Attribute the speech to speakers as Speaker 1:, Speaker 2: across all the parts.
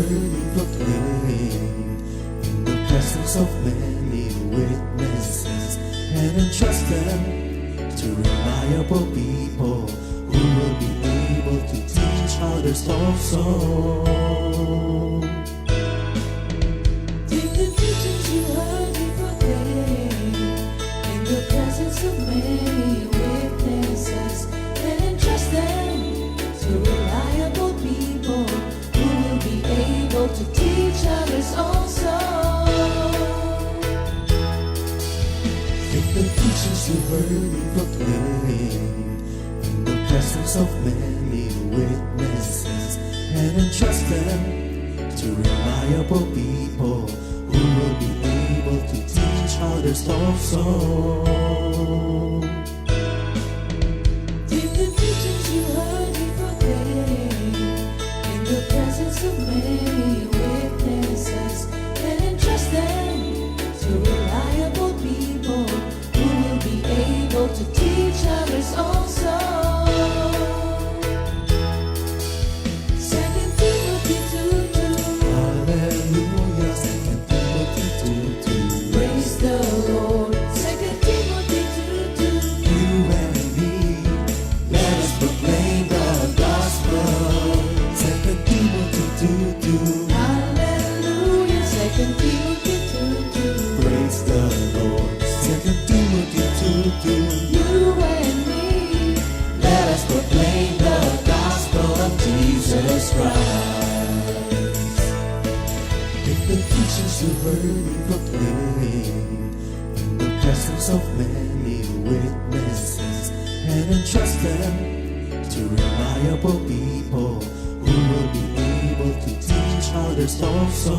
Speaker 1: worthy proclaim in the presence of many witnesses, and entrust them to reliable people who will be able to teach others also.
Speaker 2: Take the teachings you heard me proclaim in the presence of many witnesses, and entrust them to reliable people who will be able to teach others also.
Speaker 1: Take the teachings you heard me proclaim in the presence of many witnesses, and entrust them to reliable people who will be able to teach others also.
Speaker 2: Take the teachings you heard me proclaim in the presence of many witnesses, and entrust them to reliable people who will be able to teach others also. Second Timothy 2:2.
Speaker 1: Hallelujah, 2 Timothy 2:2.
Speaker 2: Praise the Lord. Second Timothy 2:2.
Speaker 1: You and me, let us proclaim the gospel. 2 Timothy 2:2.
Speaker 2: Hallelujah. Second Timothy 2:2.
Speaker 1: Praise the Lord. 2 Timothy 2:2.
Speaker 2: You and me,
Speaker 1: Let us proclaim the gospel of Jesus Christ. Take the teachings you heard me proclaim in the presence of many witnesses, and entrust them to reliable people who will be able to teach others also.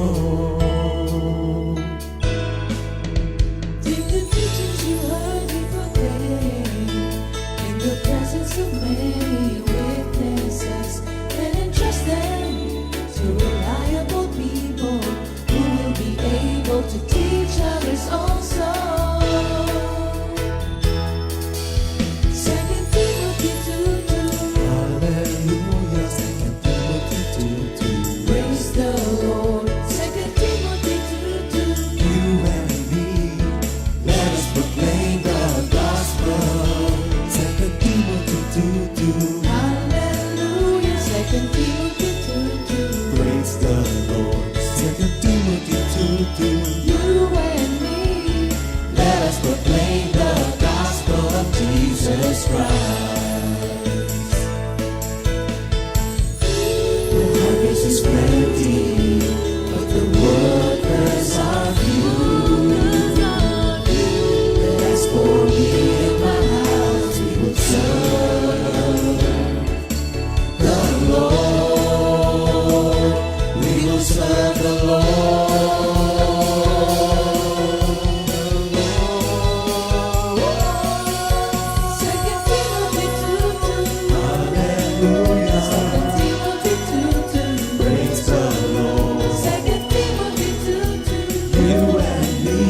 Speaker 2: take the teachings you heard me proclaim in the presence of many witnesses, and entrust them to reliable people who will be able to teach others also. Second Timothy 2:2.
Speaker 1: Hallelujah, 2 Timothy 2:2.
Speaker 2: Praise the Lord. Second Timothy 2:2.
Speaker 1: You and me, let us proclaim the gospel. 2 Timothy 2:2.
Speaker 2: Hallelujah. Second Timothy 2:2.
Speaker 1: Praise the Lord. 2 Timothy 2:2.
Speaker 2: You and me,
Speaker 1: Let us proclaim the gospel of Jesus Christ. The harvest is plenty, but the workers are few. As for me and my house, we will serve the Lord. We will serve the Lord.
Speaker 2: Second Timothy 2:2.
Speaker 1: Hallelujah.
Speaker 2: Second Timothy 2:2.
Speaker 1: Praise the Lord.
Speaker 2: Second Timothy 2:2.
Speaker 1: You and me,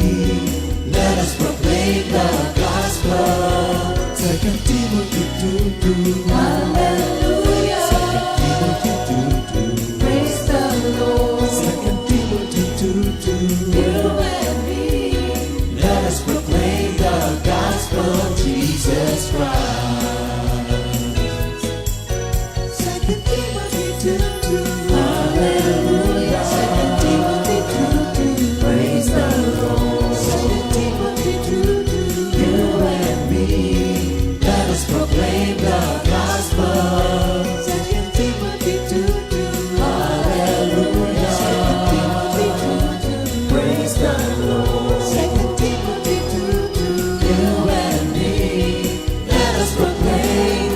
Speaker 1: let us proclaim the gospel. 2 Timothy 2:2.
Speaker 2: Hallelujah.
Speaker 1: 2 Timothy 2:2.
Speaker 2: Praise the Lord.
Speaker 1: 2 Timothy 2:2.
Speaker 2: You and me,
Speaker 1: Let us proclaim the gospel of Jesus Christ.
Speaker 2: 2 Timothy 2:2.
Speaker 1: Hallelujah.
Speaker 2: 2 Timothy 2:2.
Speaker 1: Praise the Lord.
Speaker 2: 2 Timothy 2:2.
Speaker 1: You and me, let us proclaim the gospel.
Speaker 2: 2 Timothy 2:2.
Speaker 1: Hallelujah.
Speaker 2: 2 Timothy 2:2.
Speaker 1: Praise the Lord.
Speaker 2: 2 Timothy 2:2.
Speaker 1: You and me, let us proclaim,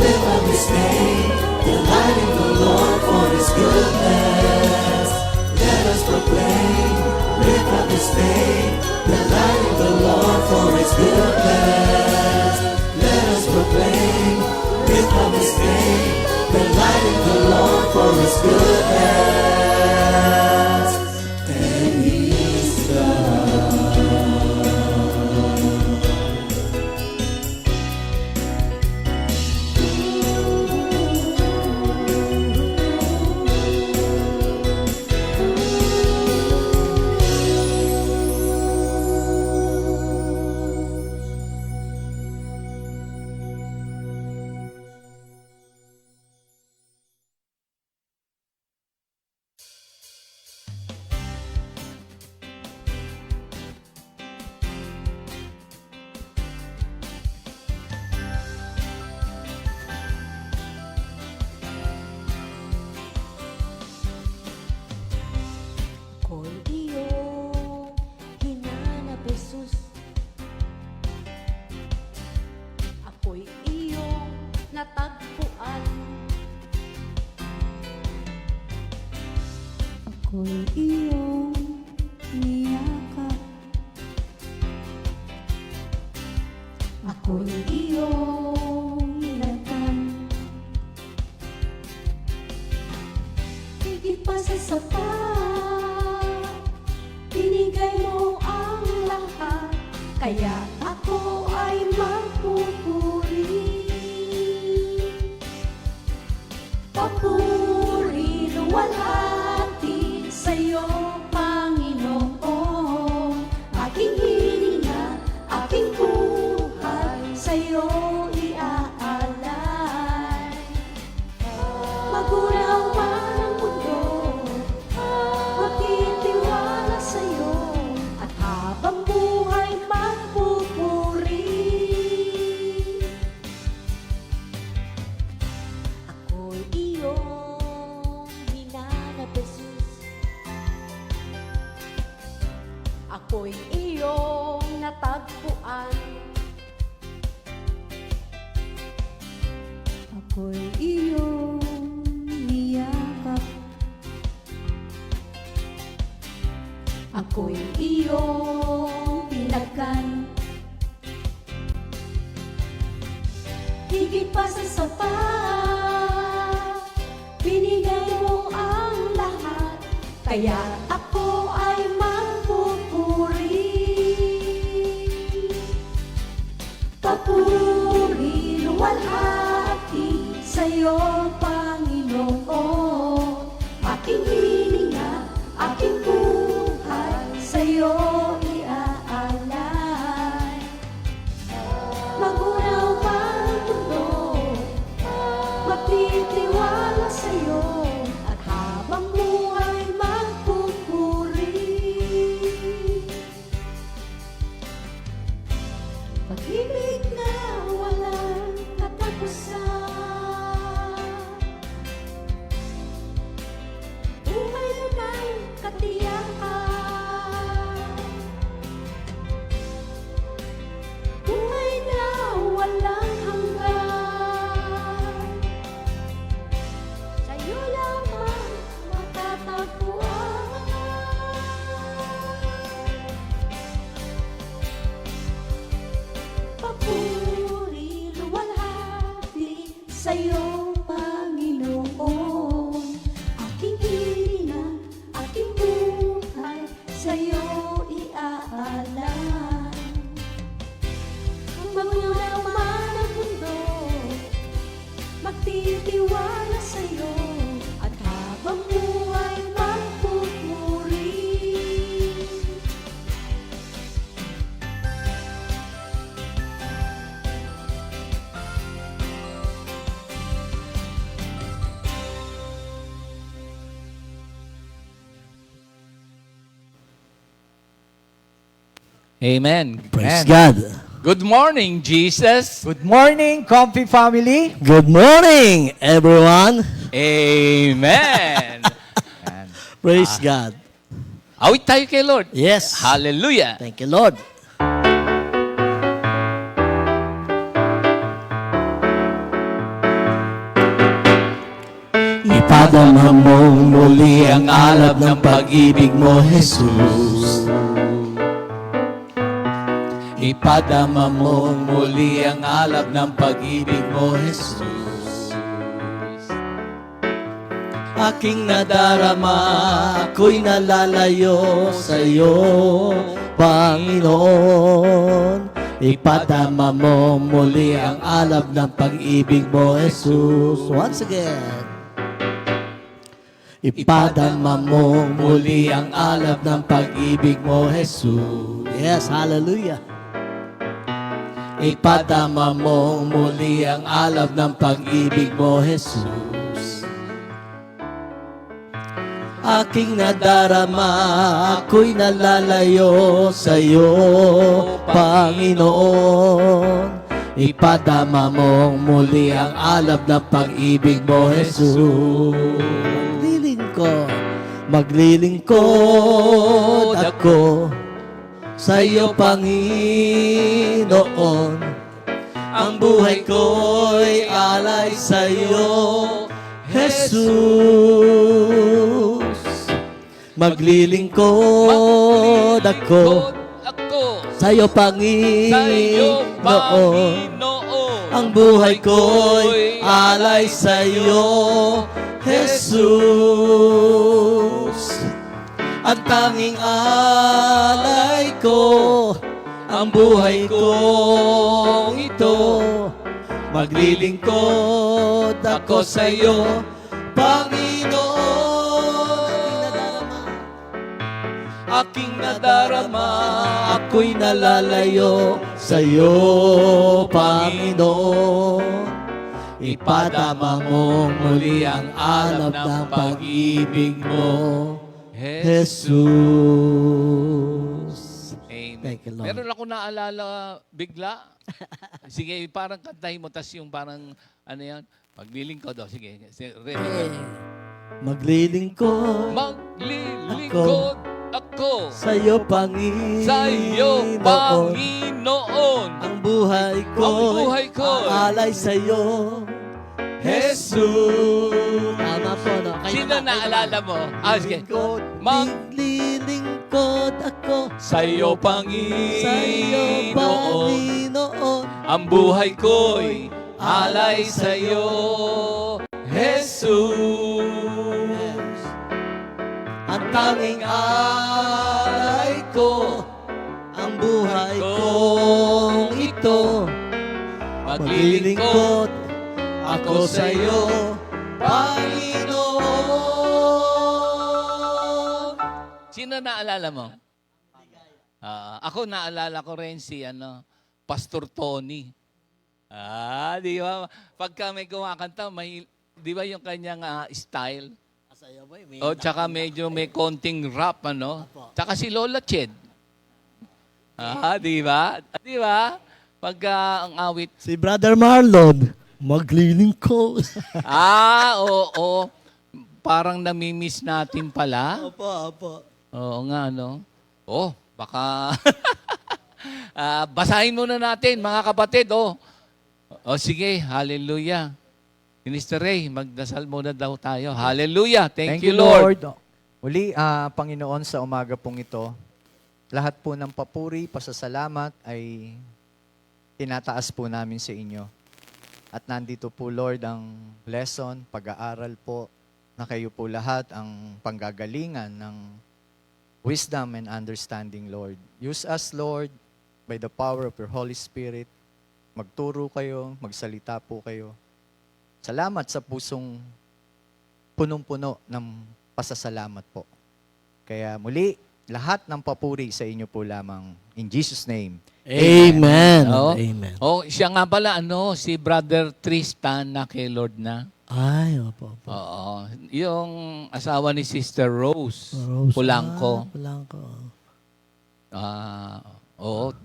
Speaker 1: live up His name, delight in the Lord for His goodness. Let us proclaim, live up His name, delight in the Lord for His goodness. Let us proclaim, live up His name, delight in the Lord for His goodness. And He's God.
Speaker 2: Ako'y iyong niyakap. Ako'y iyong nilakan. Higit pa sa sapat, binigay mo ang lahat. Kaya ako ay magpupuri. Papuri, luwalhati sa'yo, Panginoon. Aking hininga, aking buhay sa'yo iaalay. Magulaw man ang mundo, magtitiwala sa'yo, at habang buhay magpupuri. Ako'y iyong hinanap, Jesus. Ako'y iyong natagpuan. Ako'y iyong niyakap. Ako'y iyong pinagkan. Higit pa sa sapat, binigay mo ang lahat. Kaya ako ay magpupuri. Papuri, luwalhati sa'yo, Panginoon. Aking hininga, aking buhay sa'yo iaalay. Magunaw man ang mundo, magtitiwala sa'yo, at habang buhay magpupuri. Pag-ibig na walang katapusan, buhay na may katiyakan, buhay na walang hanggan, sa'yo lamang matatagpuan. Papuri, luwalhati sa'yo, Panginoon. Aking hininga, aking buhay sa'yo iaalay. Magunaw man ang mundo, magtitiwala sa'yo, at habang buhay magpupuri.
Speaker 3: Amen.
Speaker 4: Praise
Speaker 3: Amen.
Speaker 4: God.
Speaker 3: Good morning, Jesus.
Speaker 5: Good morning, Comfy family.
Speaker 4: Good morning, everyone.
Speaker 3: Amen. Ayan.
Speaker 4: Praise God.
Speaker 3: Awit tayo kay Lord.
Speaker 4: Yes.
Speaker 3: Hallelujah.
Speaker 4: Thank you, Lord. Ipadama mong muli ang alab ng pag-ibig mo, Jesus. Ipadama mong muli ang alab ng pag-ibig mo, Jesus. Aking nadarama, ako'y nalalayo sa'yo, Panginoon. Ipadama mo muli ang alab ng pag-ibig mo, Jesus. Once again. Ipadama mo muli ang alab ng pag-ibig mo, Jesus. Yes, hallelujah. Ipadama mo muli ang alab ng pag-ibig mo, Jesus. Aking nadarama, ako'y nalalayo sa'yo, Panginoon. Ipadama mo muli ang alab ng pag-ibig mo, Jesus. Maglilingkod ako sa'yo, Panginoon. Ang buhay ko'y alay sa'yo, Jesus. Maglilingkod ako
Speaker 3: ako
Speaker 4: sa'yo,
Speaker 3: sa'yo,
Speaker 4: Panginoon.
Speaker 3: Panginoon.
Speaker 4: Ang buhay ko'y alay sa'yo, Jesus. Ang tanging alay ko, ang buhay kong ito. Maglilingkod ako sa'yo, Panginoon. Aking nadarama, ako'y nalalayo sa'yo, Panginoon. Ipadama mo muli ang alab ng pag-ibig mo, Jesus.
Speaker 3: Amen.
Speaker 4: Thank you, Lord.
Speaker 3: Meron ako naalala bigla. Sige, parang kantahin mo, tas yung parang, ano yan, maglilingkod. Sige,
Speaker 4: Maglilingkod
Speaker 3: maglilingkod ako
Speaker 4: sa'yo, Panginoon.
Speaker 3: sa'yo, Panginoon.
Speaker 4: Ang buhay ko,
Speaker 3: Ang buhay ko'y
Speaker 4: alay sa'yo, Jesus. Tama po, no?
Speaker 3: Sino naalala mo? Sige.
Speaker 4: Maglilingkod ako
Speaker 3: Sa'yo,
Speaker 4: sa'yo,
Speaker 3: Panginoon.
Speaker 4: Panginoon.
Speaker 3: Ang buhay ko'y alay sa'yo, Jesus.
Speaker 4: Ang tanging alay ko, ang buhay kong ito.
Speaker 3: Maglilingkod
Speaker 4: ako sa'yo, Panginoon.
Speaker 3: Sino naalala mo? Ako naalala ko rin si Pastor Tony. Di ba? Pagka may kumakanta, di ba yung kanyang style? O, tsaka medyo may konting rap, Tsaka si Lola Ched. Di ba? Di ba? Pagka ang awit,
Speaker 4: Si Brother Marlon, maglilingkod.
Speaker 3: oo. Parang namimiss natin pala.
Speaker 4: Opo.
Speaker 3: Oo nga, baka basahin muna natin, mga kapatid. O sige, hallelujah. Minister Ray, magdasal muna daw tayo. Hallelujah. Thank you, Lord.
Speaker 5: Muli, Panginoon, sa umaga pong ito, lahat po ng papuri, pasasalamat ay tinataas po namin sa inyo. At nandito po, Lord, ang lesson, pag-aaral po, na kayo po lahat ang panggagalingan ng wisdom and understanding, Lord. Use us, Lord, by the power of your Holy Spirit. Magturo kayo, magsalita po kayo. Salamat sa pusong punong-puno ng pasasalamat po. Kaya muli, lahat ng papuri sa inyo po lamang. In Jesus' name.
Speaker 4: Amen.
Speaker 3: Oo.
Speaker 4: Amen.
Speaker 3: Siya nga pala, si Brother Tristan na kay Lord na.
Speaker 4: Ay, opo.
Speaker 3: Oo. Yung asawa ni Sister Rose,
Speaker 4: Rose.
Speaker 3: Pulangko.
Speaker 4: Pulangko.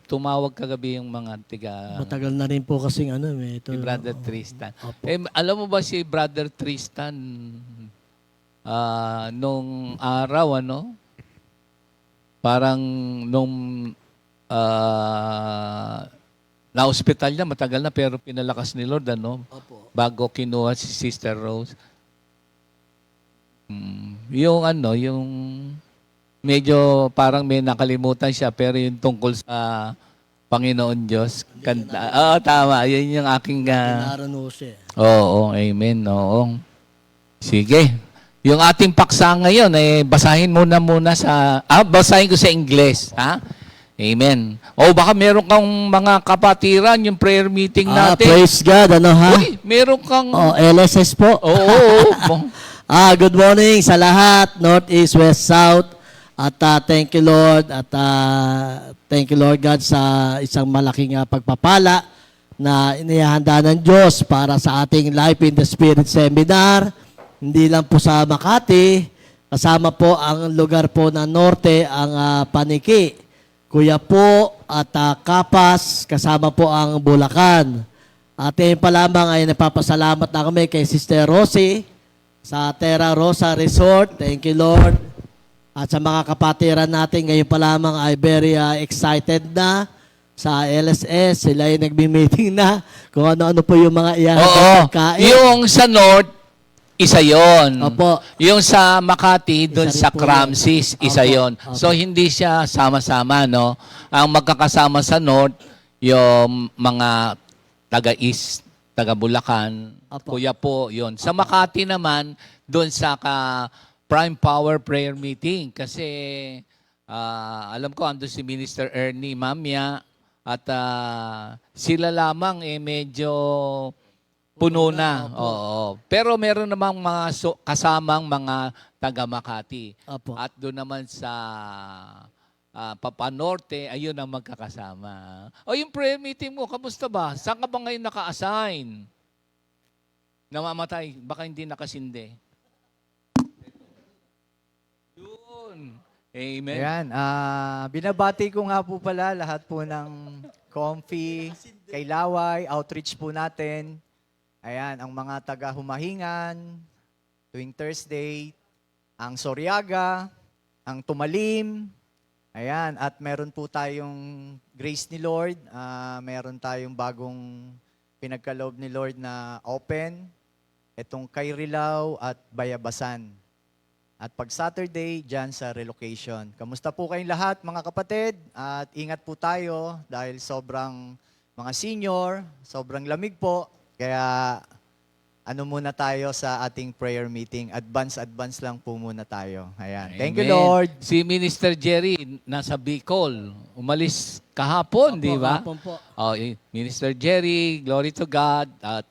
Speaker 3: Tumawag kagabi yung mga
Speaker 4: Matagal na rin po kasing ito.
Speaker 3: si Brother Tristan.
Speaker 4: Opo.
Speaker 3: Alam mo ba si Brother Tristan nung araw, parang nung na-hospital niya, matagal na, pero pinalakas ni Lord,
Speaker 4: Opo.
Speaker 3: bago kinuha si Sister Rose. Yung medyo parang may nakalimutan siya, pero yung tungkol sa Panginoon Diyos. Kanta. Tama. Yan yung aking...
Speaker 4: Kinarano siya.
Speaker 3: Oo, amen. Oo. Sige. Yung ating paksa ngayon, basahin muna sa... basahin ko sa Ingles. Ha? Amen. Baka meron kang mga kapatiran, yung prayer meeting natin.
Speaker 4: Praise God, ha?
Speaker 3: Uy, meron kang...
Speaker 4: LSS po.
Speaker 3: Oo.
Speaker 4: Good morning sa lahat, North, East, West, South. At thank you, Lord. At thank you, Lord God, sa isang malaking pagpapala na inihanda ng Diyos para sa ating Life in the Spirit Seminar. Hindi lang po sa Makati, kasama po ang lugar po na Norte, ang Paniki, Kuya po at Kapas, kasama po ang Bulacan. At yun pa lamang ay napapasalamat na kami kay Sister Rosie sa Terra Rosa Resort. Thank you, Lord. At sa mga kapatiran natin, ngayon pa lamang ay very excited na sa LSS. Sila ay nagbi-meeting na kung ano-ano po yung mga
Speaker 3: Oo.
Speaker 4: pagkain.
Speaker 3: Yung sa North, Isa yon.
Speaker 4: Opo.
Speaker 3: Yung sa Makati, doon
Speaker 4: Isa
Speaker 3: sa
Speaker 4: rin po
Speaker 3: Cramsis,
Speaker 4: yun.
Speaker 3: isa
Speaker 4: Opo,
Speaker 3: yon.
Speaker 4: opo.
Speaker 3: So, hindi siya sama-sama, no? Ang magkakasama sa North, yung mga taga-East, taga-Bulacan,
Speaker 4: Opo.
Speaker 3: Kuya po, yon. Sa Makati naman, doon sa Prime Power Prayer Meeting. Kasi, alam ko, andun si Minister Ernie Mamya, at sila lamang medyo puno na. Oo. Pero meron namang mga kasamang mga taga Makati.
Speaker 4: Opo.
Speaker 3: At doon naman sa Papanorte, ayun ang magkakasama. O yung prayer meeting mo, kamusta ba? Saan ka ba ngayon naka-assign? Namamatay, baka hindi nakasindi. Yun. Amen.
Speaker 5: Ayan, binabati ko nga po pala lahat po ng Comfy, kay Laway, outreach po natin. Ayan, ang mga taga-Humahingan, tuwing Thursday, ang Soriaga, ang Tumalim, ayan, at meron po tayong Grace ni Lord, meron tayong bagong pinagkaloob ni Lord na open, itong Kairilao at Bayabasan. At pag Saturday, dyan sa relocation. Kamusta po kayong lahat, mga kapatid? At ingat po tayo dahil sobrang mga senior, sobrang lamig po. Kaya ano muna tayo sa ating prayer meeting. Advance lang po muna tayo. Ayan. Thank you,
Speaker 3: Amen.
Speaker 5: Lord.
Speaker 3: Si Minister Jerry nasa Bicol. Umalis kahapon, di ba?
Speaker 4: Kahapon po.
Speaker 3: Oh, Minister Jerry, glory to God at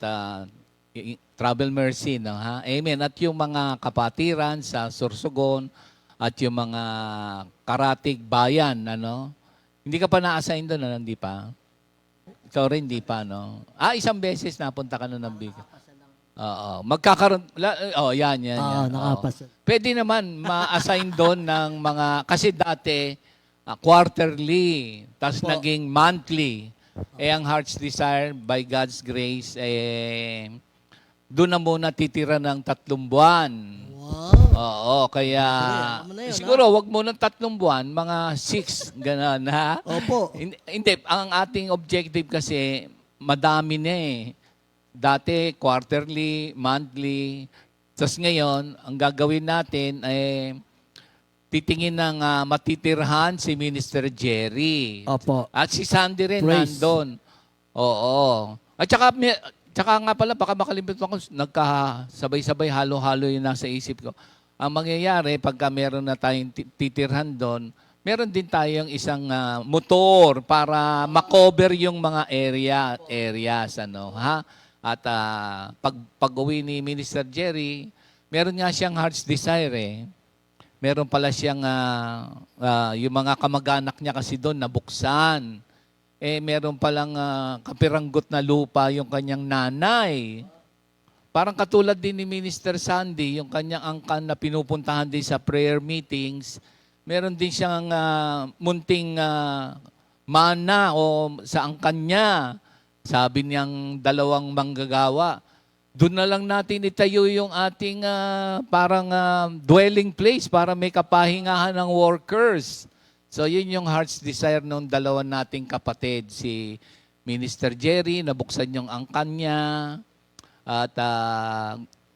Speaker 3: travel mercy, no, ha? Amen. At yung mga kapatiran sa Sorsogon at yung mga karatig bayan, ano? Hindi ka pa na-assign doon, ano? Hindi pa? Sorry, hindi pa, no? Isang beses napunta ka na ng Bicol. Oo. Magkakaroon, yan.
Speaker 4: Oo,
Speaker 3: Oo.
Speaker 4: nakapasa.
Speaker 3: Pwede naman ma-assign doon ng mga, kasi dati, quarterly, tapos
Speaker 4: Opo.
Speaker 3: naging monthly. Ang Heart's Desire, by God's grace, doon na muna titira ng 3 buwan.
Speaker 4: Wow.
Speaker 3: Oo, kaya
Speaker 4: Ano na yun,
Speaker 3: siguro wag mo ng 3 buwan, mga 6, gano'n, ha?
Speaker 4: Opo.
Speaker 3: Hindi, ang ating objective kasi, madami na eh. Dati, quarterly, monthly. Tapos ngayon, ang gagawin natin ay titingin ng matitirhan si Minister Jerry.
Speaker 4: Opo.
Speaker 3: At si Sandy rin
Speaker 4: Praise.
Speaker 3: nandun. Oo. At tsaka nga pala, baka makalimutan ko, nagkasabay-sabay, halo-halo yung nasa isip ko. Ang mangyayari, pagka meron na tayong titirhan doon, meron din tayong isang motor para makover yung mga areas, ano, ha? At pag-uwi ni Minister Jerry, meron nga siyang Heart's Desire, eh. Meron pala siyang, yung mga kamag-anak niya kasi doon, nabuksan. Meron palang kapiranggot na lupa yung kanyang nanay. Parang katulad din ni Minister Sandy, yung kanyang angkan na pinupuntahan din sa prayer meetings, meron din siyang munting mana o sa angkan niya. Sabi niyang 2 manggagawa, doon na lang natin itayo yung ating parang dwelling place para may kapahingahan ng workers. So yun yung Heart's Desire ng 2 nating kapatid, si Minister Jerry, nabuksan yung angkan niya, at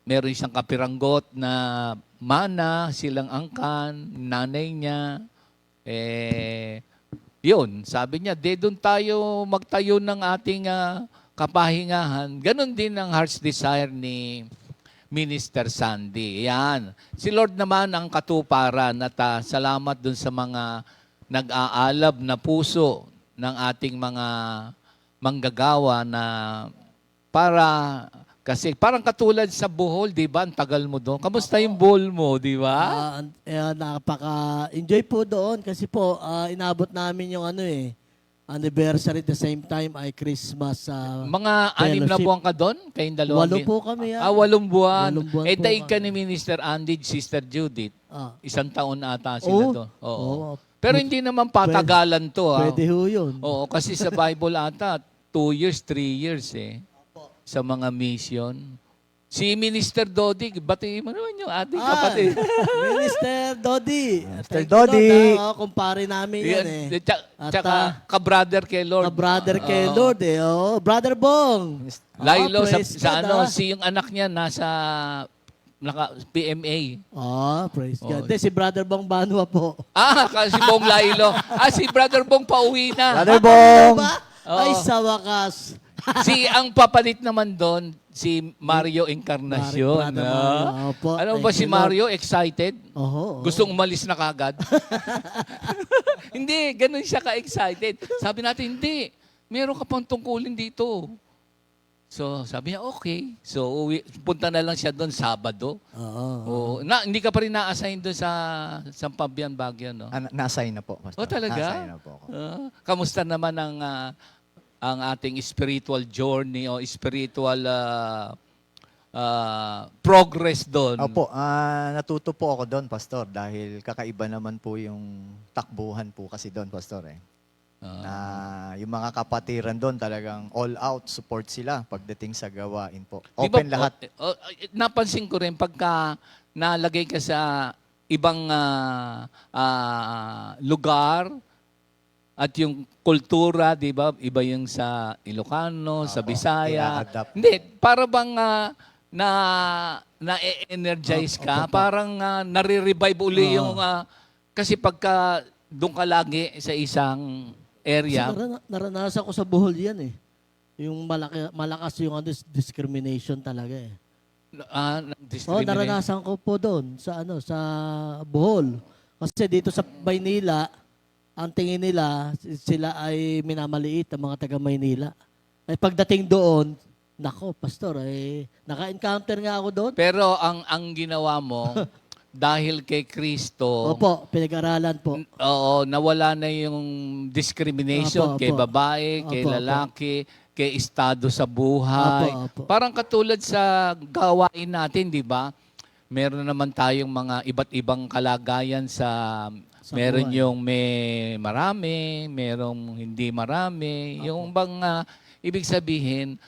Speaker 3: meron siyang kapiranggot na mana, silang angkan, nanay niya. Yun, sabi niya, doon tayo magtayo ng ating kapahingahan. Ganon din ang Heart's Desire ni Minister Sandy. Yan. Si Lord naman ang katuparan at salamat dun sa mga nag-aalab na puso ng ating mga manggagawa na para, kasi parang katulad sa Bohol, di ba? Ang tagal mo doon. Kamusta yung Bohol mo, di ba?
Speaker 4: Napaka-enjoy po doon kasi po inabot namin yung anniversary the same time ay Christmas.
Speaker 3: Mga 6 na
Speaker 4: fellowship.
Speaker 3: buwan ka doon? Kayong 2?
Speaker 4: 8 po kami.
Speaker 3: 8 buwan.
Speaker 4: 8 buwan po
Speaker 3: Daig ka
Speaker 4: kami.
Speaker 3: ni Minister Andy, Sister Judith.
Speaker 4: Ah,
Speaker 3: 1 taon na ata sila
Speaker 4: Oo.
Speaker 3: doon. Oo.
Speaker 4: Oo.
Speaker 3: Pero hindi naman patagalan to.
Speaker 4: pwede ho yun.
Speaker 3: Oo, kasi sa Bible ata, 2 years, 3 years eh. Sa mga mission. Si Minister Dodi, batiin mo naman yung ating kapatid.
Speaker 4: Minister Dodi.
Speaker 5: Minister
Speaker 4: Thank you, Lord,
Speaker 5: Dodi.
Speaker 4: kumpare namin yan eh. At,
Speaker 3: Tsaka ka-brother kay Lord.
Speaker 4: brother kay Lord eh. Oh, Brother Bong.
Speaker 3: Lilo,
Speaker 4: Praise
Speaker 3: sa
Speaker 4: God,
Speaker 3: yung anak niya nasa PMA.
Speaker 4: Praise God.
Speaker 3: Oh.
Speaker 4: Hindi, si Brother Bong Banwa po.
Speaker 3: Kasi Bong Lailo. Si Brother Bong pauwi na.
Speaker 5: Brother Bong!
Speaker 4: Ba? Ay, sa wakas.
Speaker 3: Ang papalit naman doon, si Mario Encarnacion.
Speaker 4: Brother Mario, opo.
Speaker 3: Alam mo
Speaker 4: Thank
Speaker 3: ba si
Speaker 4: you, Lord.
Speaker 3: Mario, excited?
Speaker 4: Oho.
Speaker 3: Gustong umalis na kagad? Hindi, ganun siya ka-excited. Sabi natin, hindi. Meron ka pang tungkulin dito. So, sabi niya, okay. So, punta na lang siya doon Sabado.
Speaker 4: Oo.
Speaker 3: Hindi ka pa rin na-assign doon sa Pabian, Baguio, no?
Speaker 5: Na-assign na po, Pastor.
Speaker 3: Talaga?
Speaker 5: Na-assign na po ako.
Speaker 3: Kamusta naman ang ating spiritual journey o spiritual progress doon?
Speaker 5: Opo, natuto po ako doon, Pastor, dahil kakaiba naman po yung takbuhan po kasi doon, Pastor. Na yung mga kapatiran doon talagang all out support sila pagdating sa gawain po.
Speaker 3: Di ba,
Speaker 5: Open lahat.
Speaker 3: napansin ko rin pagka nalagay ka sa ibang lugar at yung kultura, di ba? Iba yung sa Ilocano, sa Bisaya.
Speaker 5: i-adapt.
Speaker 3: Hindi, para bang na-energize ka, parang nare-revive uli yung kasi pagka doon ka lagi sa isang area.
Speaker 4: Kasi naranasan ko sa Bohol yan eh. Yung malakas yung discrimination talaga eh. Naranasan ko po doon sa sa Bohol. Kasi dito sa Maynila, ang tingin nila sila ay minamaliit ang mga taga Maynila. Ay pagdating doon, nako, pastor, naka-encounter nga ako doon.
Speaker 3: Pero ang ginawa mo dahil kay Kristo,
Speaker 4: Opo, pinag-aralan po.
Speaker 3: oo, nawala na yung discrimination
Speaker 4: Apo,
Speaker 3: kay
Speaker 4: apo.
Speaker 3: babae, kay
Speaker 4: Apo, apo.
Speaker 3: lalaki, kay estado sa buhay.
Speaker 4: Apo, apo.
Speaker 3: Parang katulad sa gawain natin, di ba? Meron naman tayong mga iba't ibang kalagayan sa meron
Speaker 4: buhay.
Speaker 3: yung may marami, merong hindi marami. Yung bang ibig sabihin,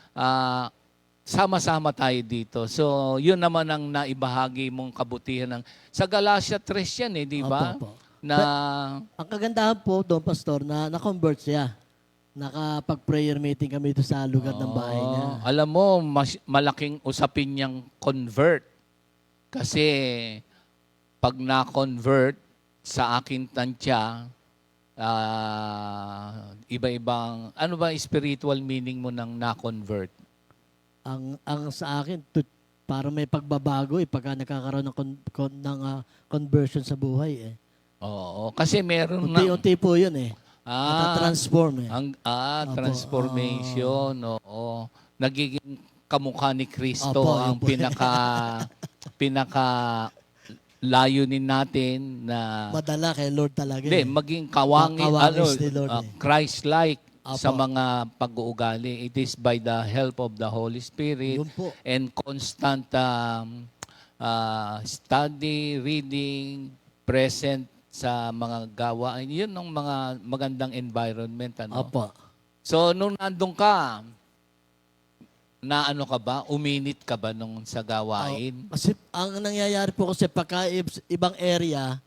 Speaker 3: sama-sama tayo dito. So, yun naman ang naibahagi mong kabutihan ng sa Galatia 3 yan di ba?
Speaker 4: Opo, opo.
Speaker 3: Na
Speaker 4: Ang kagandahan po doon, pastor, na-convert siya. Nakapag-prayer meeting kami doon sa lugar ng bahay niya.
Speaker 3: Alam mo, malaking usapin niyang convert. Kasi pag na-convert sa aking tansya, iba-ibang, ano ba spiritual meaning mo ng na-convert?
Speaker 4: Ang sa akin, para may pagbabago pagka nagkakaroon ng conversion sa buhay
Speaker 3: Oo, kasi meron na...
Speaker 4: Unti-unti po yun Nata-transform Opo,
Speaker 3: transformation, oo. Nagiging kamukha ni Kristo
Speaker 4: Opo,
Speaker 3: ang
Speaker 4: yun po.
Speaker 3: pinaka layunin natin na
Speaker 4: madala kay Lord talaga.
Speaker 3: hindi, maging kawangis,
Speaker 4: Kawangis ni Lord,
Speaker 3: Christ-like sa
Speaker 4: Opo.
Speaker 3: mga pag-uugali. It is by the help of the Holy Spirit
Speaker 4: Yun po.
Speaker 3: and constant study, reading, present sa mga gawain. Yun ang mga magandang environment.
Speaker 4: Opo.
Speaker 3: So, nung nandun ka, na ano ka ba? Uminit ka ba nung sa gawain?
Speaker 4: Kasi ang nangyayari po kasi pagka ibang area,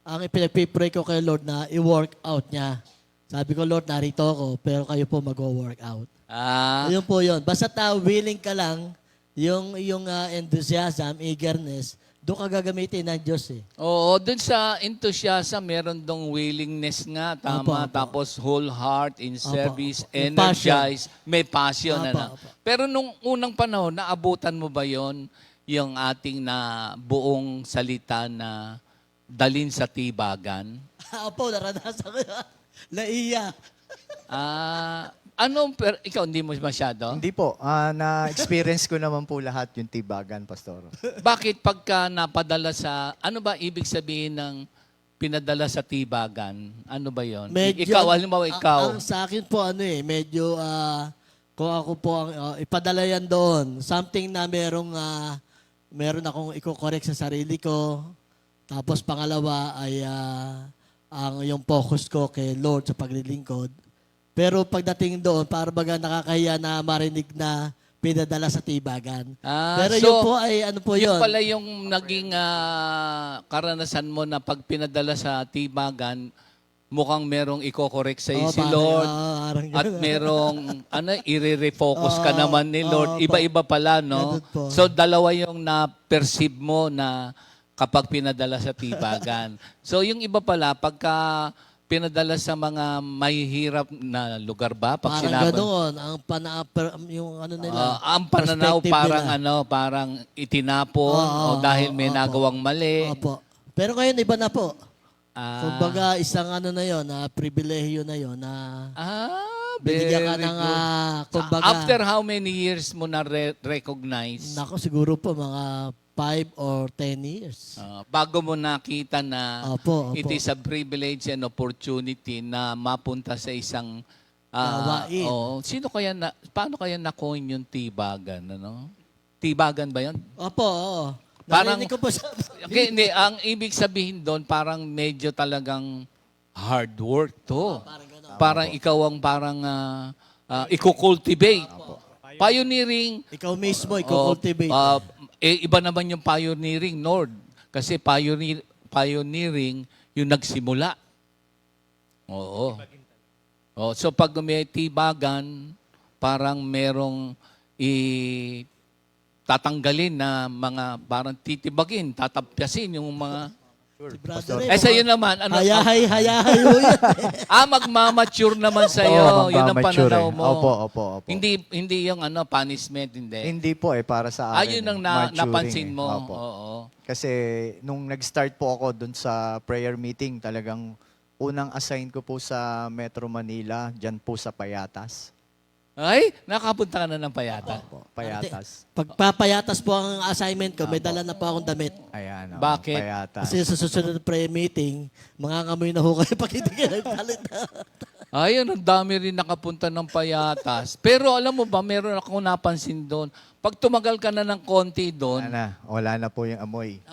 Speaker 4: ang ipinagpipray ko kay Lord na i-work out niya. Sabi ko, Lord, narito ako, pero kayo po mag-work out. Ayun po yun. Basta willing ka lang, yung enthusiasm, eagerness, doon ka gagamitin ng Diyos
Speaker 3: Oo, dun sa enthusiasm, meron dong willingness nga, tama.
Speaker 4: Opo, opo.
Speaker 3: Tapos whole heart in service,
Speaker 4: opo. May
Speaker 3: energized, may passion.
Speaker 4: Opo, opo.
Speaker 3: Pero nung unang panahon, naabutan mo ba yon yung ating na buong salita na dalin sa tibagan?
Speaker 4: Opo, naranasan ko yun. Naiya.
Speaker 3: Ikaw hindi mo masyado?
Speaker 5: Hindi po. Na-experience ko naman po lahat yung tibagan, Pastor.
Speaker 3: Bakit pagka napadala sa, ano ba ibig sabihin ng pinadala sa tibagan? Ano ba yon? Ikaw, halimbawa ikaw.
Speaker 4: Ang sa akin po, medyo, kung ako po, ipadala yan doon. Something na meron akong i-correct sa sarili ko. Tapos pangalawa ay yung focus ko kay Lord sa paglilingkod. Pero pagdating doon, para baga nakakahiya na marinig na pinadala sa tibagan. Pero
Speaker 3: so,
Speaker 4: yun po ay ano po
Speaker 3: yun
Speaker 4: yun.
Speaker 3: pala yung naging karanasan mo na pag pinadala sa tibagan, mukhang merong iko-correct sa'yo
Speaker 4: Oo,
Speaker 3: si
Speaker 4: parang,
Speaker 3: Lord.
Speaker 4: parang
Speaker 3: At
Speaker 4: ganun.
Speaker 3: merong, i-refocus ka
Speaker 4: Oo,
Speaker 3: naman ni Lord.
Speaker 4: opo.
Speaker 3: Iba-iba pala, no?
Speaker 4: Ganun po.
Speaker 3: So, dalawa yung na-perceive mo na kapag pinadala sa tibagan. So, yung iba pala, pagka pinadala sa mga mahihirap na lugar ba? Pag
Speaker 4: Parang
Speaker 3: sinabi,
Speaker 4: ganoon. Yung ano nila.
Speaker 3: ang pananaw
Speaker 4: perspective
Speaker 3: parang
Speaker 4: nila.
Speaker 3: parang itinapon o
Speaker 4: Oo,
Speaker 3: dahil may
Speaker 4: opo.
Speaker 3: nagawang mali.
Speaker 4: Opo. Pero ngayon, iba na po.
Speaker 3: Ah,
Speaker 4: Kumbaga, isang ano na yon, na pribilehyo na yon na binigyan ka
Speaker 3: very
Speaker 4: ng,
Speaker 3: good.
Speaker 4: kumbaga,
Speaker 3: After how many years mo na recognize?
Speaker 4: nako, siguro po mga 5 or 10 years.
Speaker 3: Bago mo nakita na
Speaker 4: Opo, opo.
Speaker 3: it is a privilege and opportunity na mapunta sa isang
Speaker 4: Gawain.
Speaker 3: paano kaya na-coin yung tibagan, ano? Tibagan ba 'yon?
Speaker 4: Opo, oo.
Speaker 3: Parang-
Speaker 4: Narinig ko po sa...
Speaker 3: Okay, hindi, ang ibig sabihin doon parang medyo talagang hard work to. Parang ikaw ang parang i-cultivate. Pioneering.
Speaker 4: Ikaw mismo, i-cultivate.
Speaker 3: Iba naman yung pioneering, Lord. Kasi pioneering yung nagsimula. Oo. So pag may tibagan, parang merong tatanggalin na mga parang titibagin, tatapyasin yung mga...
Speaker 4: Si brother
Speaker 3: sa'yo naman, ano?
Speaker 4: Hayahay ho yan.
Speaker 3: Magmamature naman
Speaker 5: Oo,
Speaker 3: sa'yo. Yun ang
Speaker 5: magmamature
Speaker 3: pananaw
Speaker 5: eh.
Speaker 3: mo.
Speaker 5: Opo.
Speaker 3: Hindi yung punishment, hindi.
Speaker 5: Hindi po para sa akin.
Speaker 3: Yun ang
Speaker 5: maturing
Speaker 3: napansin
Speaker 5: eh.
Speaker 3: mo.
Speaker 5: Opo.
Speaker 3: Oo.
Speaker 5: Kasi nung nag-start po ako dun sa prayer meeting, talagang unang assign ko po sa Metro Manila, dyan po sa Payatas.
Speaker 3: Ay, nakapunta ka na ng payata.
Speaker 5: Opo, Payatas.
Speaker 4: Pagpapayatas po ang assignment ko, may dala na po akong damit.
Speaker 5: Ayan,
Speaker 3: Bakit?
Speaker 5: Payatas.
Speaker 4: Kasi sa susunod na prayer meeting, mangangamoy na ho kayo pag hindi kayo nagsalita.
Speaker 3: Ayun, ang dami rin nakapunta ng payatas. Pero alam mo ba, meron akong napansin doon. Pag tumagal ka na ng konti doon,
Speaker 5: Wala na po yung amoy.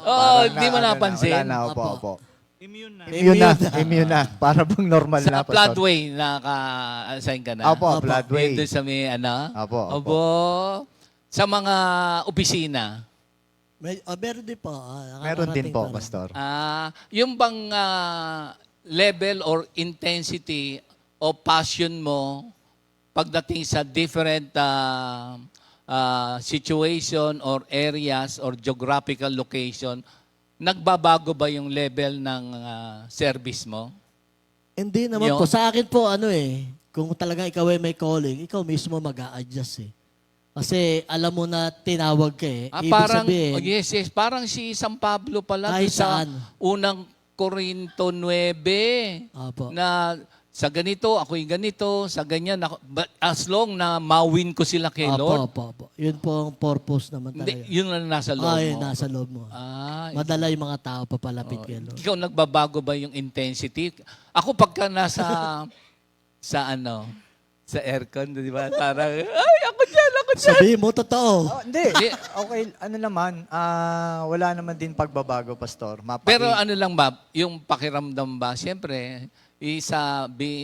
Speaker 3: hindi mo napansin.
Speaker 5: Wala na, opo,
Speaker 4: Opo.
Speaker 5: opo.
Speaker 4: Immune
Speaker 5: Immune na. Para bang normal
Speaker 3: Sa
Speaker 5: na. Pastor.
Speaker 3: Floodway, naka-assign ka na.
Speaker 5: Opo, Floodway.
Speaker 3: Doon sa may,
Speaker 5: Opo.
Speaker 3: Sa mga opisina.
Speaker 4: Meron din po.
Speaker 5: Meron din
Speaker 4: nakakarating
Speaker 5: po,
Speaker 4: pa rin.
Speaker 5: Pastor.
Speaker 3: Yung bang level or intensity o passion mo pagdating sa different situation or areas or geographical location, nagbabago ba yung level ng service mo?
Speaker 4: Hindi naman
Speaker 3: Yun.
Speaker 4: po. Sa akin po, kung talagang ikaw ay may calling, ikaw mismo mag-a-adjust eh. Kasi alam mo na tinawag ka eh. Ibig
Speaker 3: Parang,
Speaker 4: sabihin,
Speaker 3: yes, parang si San Pablo pala
Speaker 4: Kahit
Speaker 3: doon sa
Speaker 4: saan.
Speaker 3: unang Korinto 9
Speaker 4: Opo.
Speaker 3: na sa ganito, ako'y ganito, sa ganyan, but as long na mawin ko sila kay Lord,
Speaker 4: Opo. Yun po ang purpose naman
Speaker 3: hindi,
Speaker 4: talaga.
Speaker 3: yun ang nasa loob
Speaker 4: Yun,
Speaker 3: mo.
Speaker 4: nasa loob mo. Madala yung mga tao papalapit kay Lord.
Speaker 3: Ikaw nagbabago ba yung intensity? Ako pagka nasa sa aircon, di ba? Parang, ay, ako dyan.
Speaker 4: Sabihin mo, totoo.
Speaker 5: Hindi. Okay, naman, wala naman din pagbabago, Pastor.
Speaker 3: Pero ano lang ba, yung pakiramdam ba, siyempre,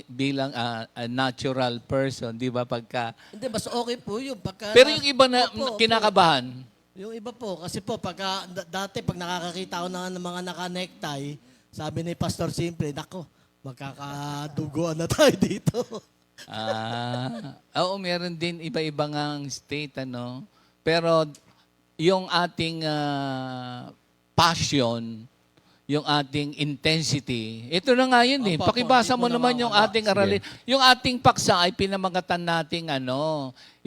Speaker 3: bilang a natural person, di ba, pagka...
Speaker 4: Hindi, mas okay po yun.
Speaker 3: Pero yung iba na
Speaker 4: Opo.
Speaker 3: kinakabahan,
Speaker 4: Yung iba po, kasi po, dati pag nakakakita ko ng mga naka-necktie, sabi ni Pastor Simple, nako, magkakaduguan na tayo dito.
Speaker 3: oo, meron din iba-iba ngang state, Pero yung ating passion, yung ating intensity, ito na nga yun eh.
Speaker 4: Opo,
Speaker 3: Pakibasa
Speaker 4: hindi
Speaker 3: mo
Speaker 4: ko na
Speaker 3: naman yung
Speaker 4: makakaba.
Speaker 3: ating aralin. Yung ating paksa ay pinamagatan nating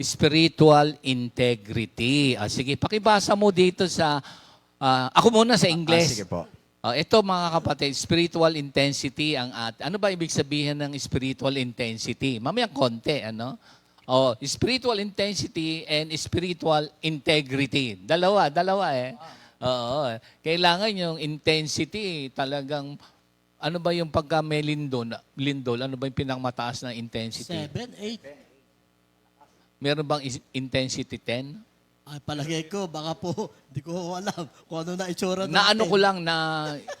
Speaker 3: spiritual integrity. Sige, pakibasa mo dito sa, ako muna sa English.
Speaker 5: Sige po.
Speaker 3: Ito mga kapatid, spiritual intensity ang ano ba ibig sabihin ng spiritual intensity? Mamaya konti, spiritual intensity and spiritual integrity. Dalawa eh. Oo. Kailangan yung intensity talagang ano ba yung pagka may lindol, ano ba yung pinakmataas na intensity?
Speaker 4: 7, 8.
Speaker 3: Meron bang intensity 10?
Speaker 4: Ay, palagay ko, baka po, hindi ko alam kung ano na itsura
Speaker 3: Na ano ko lang na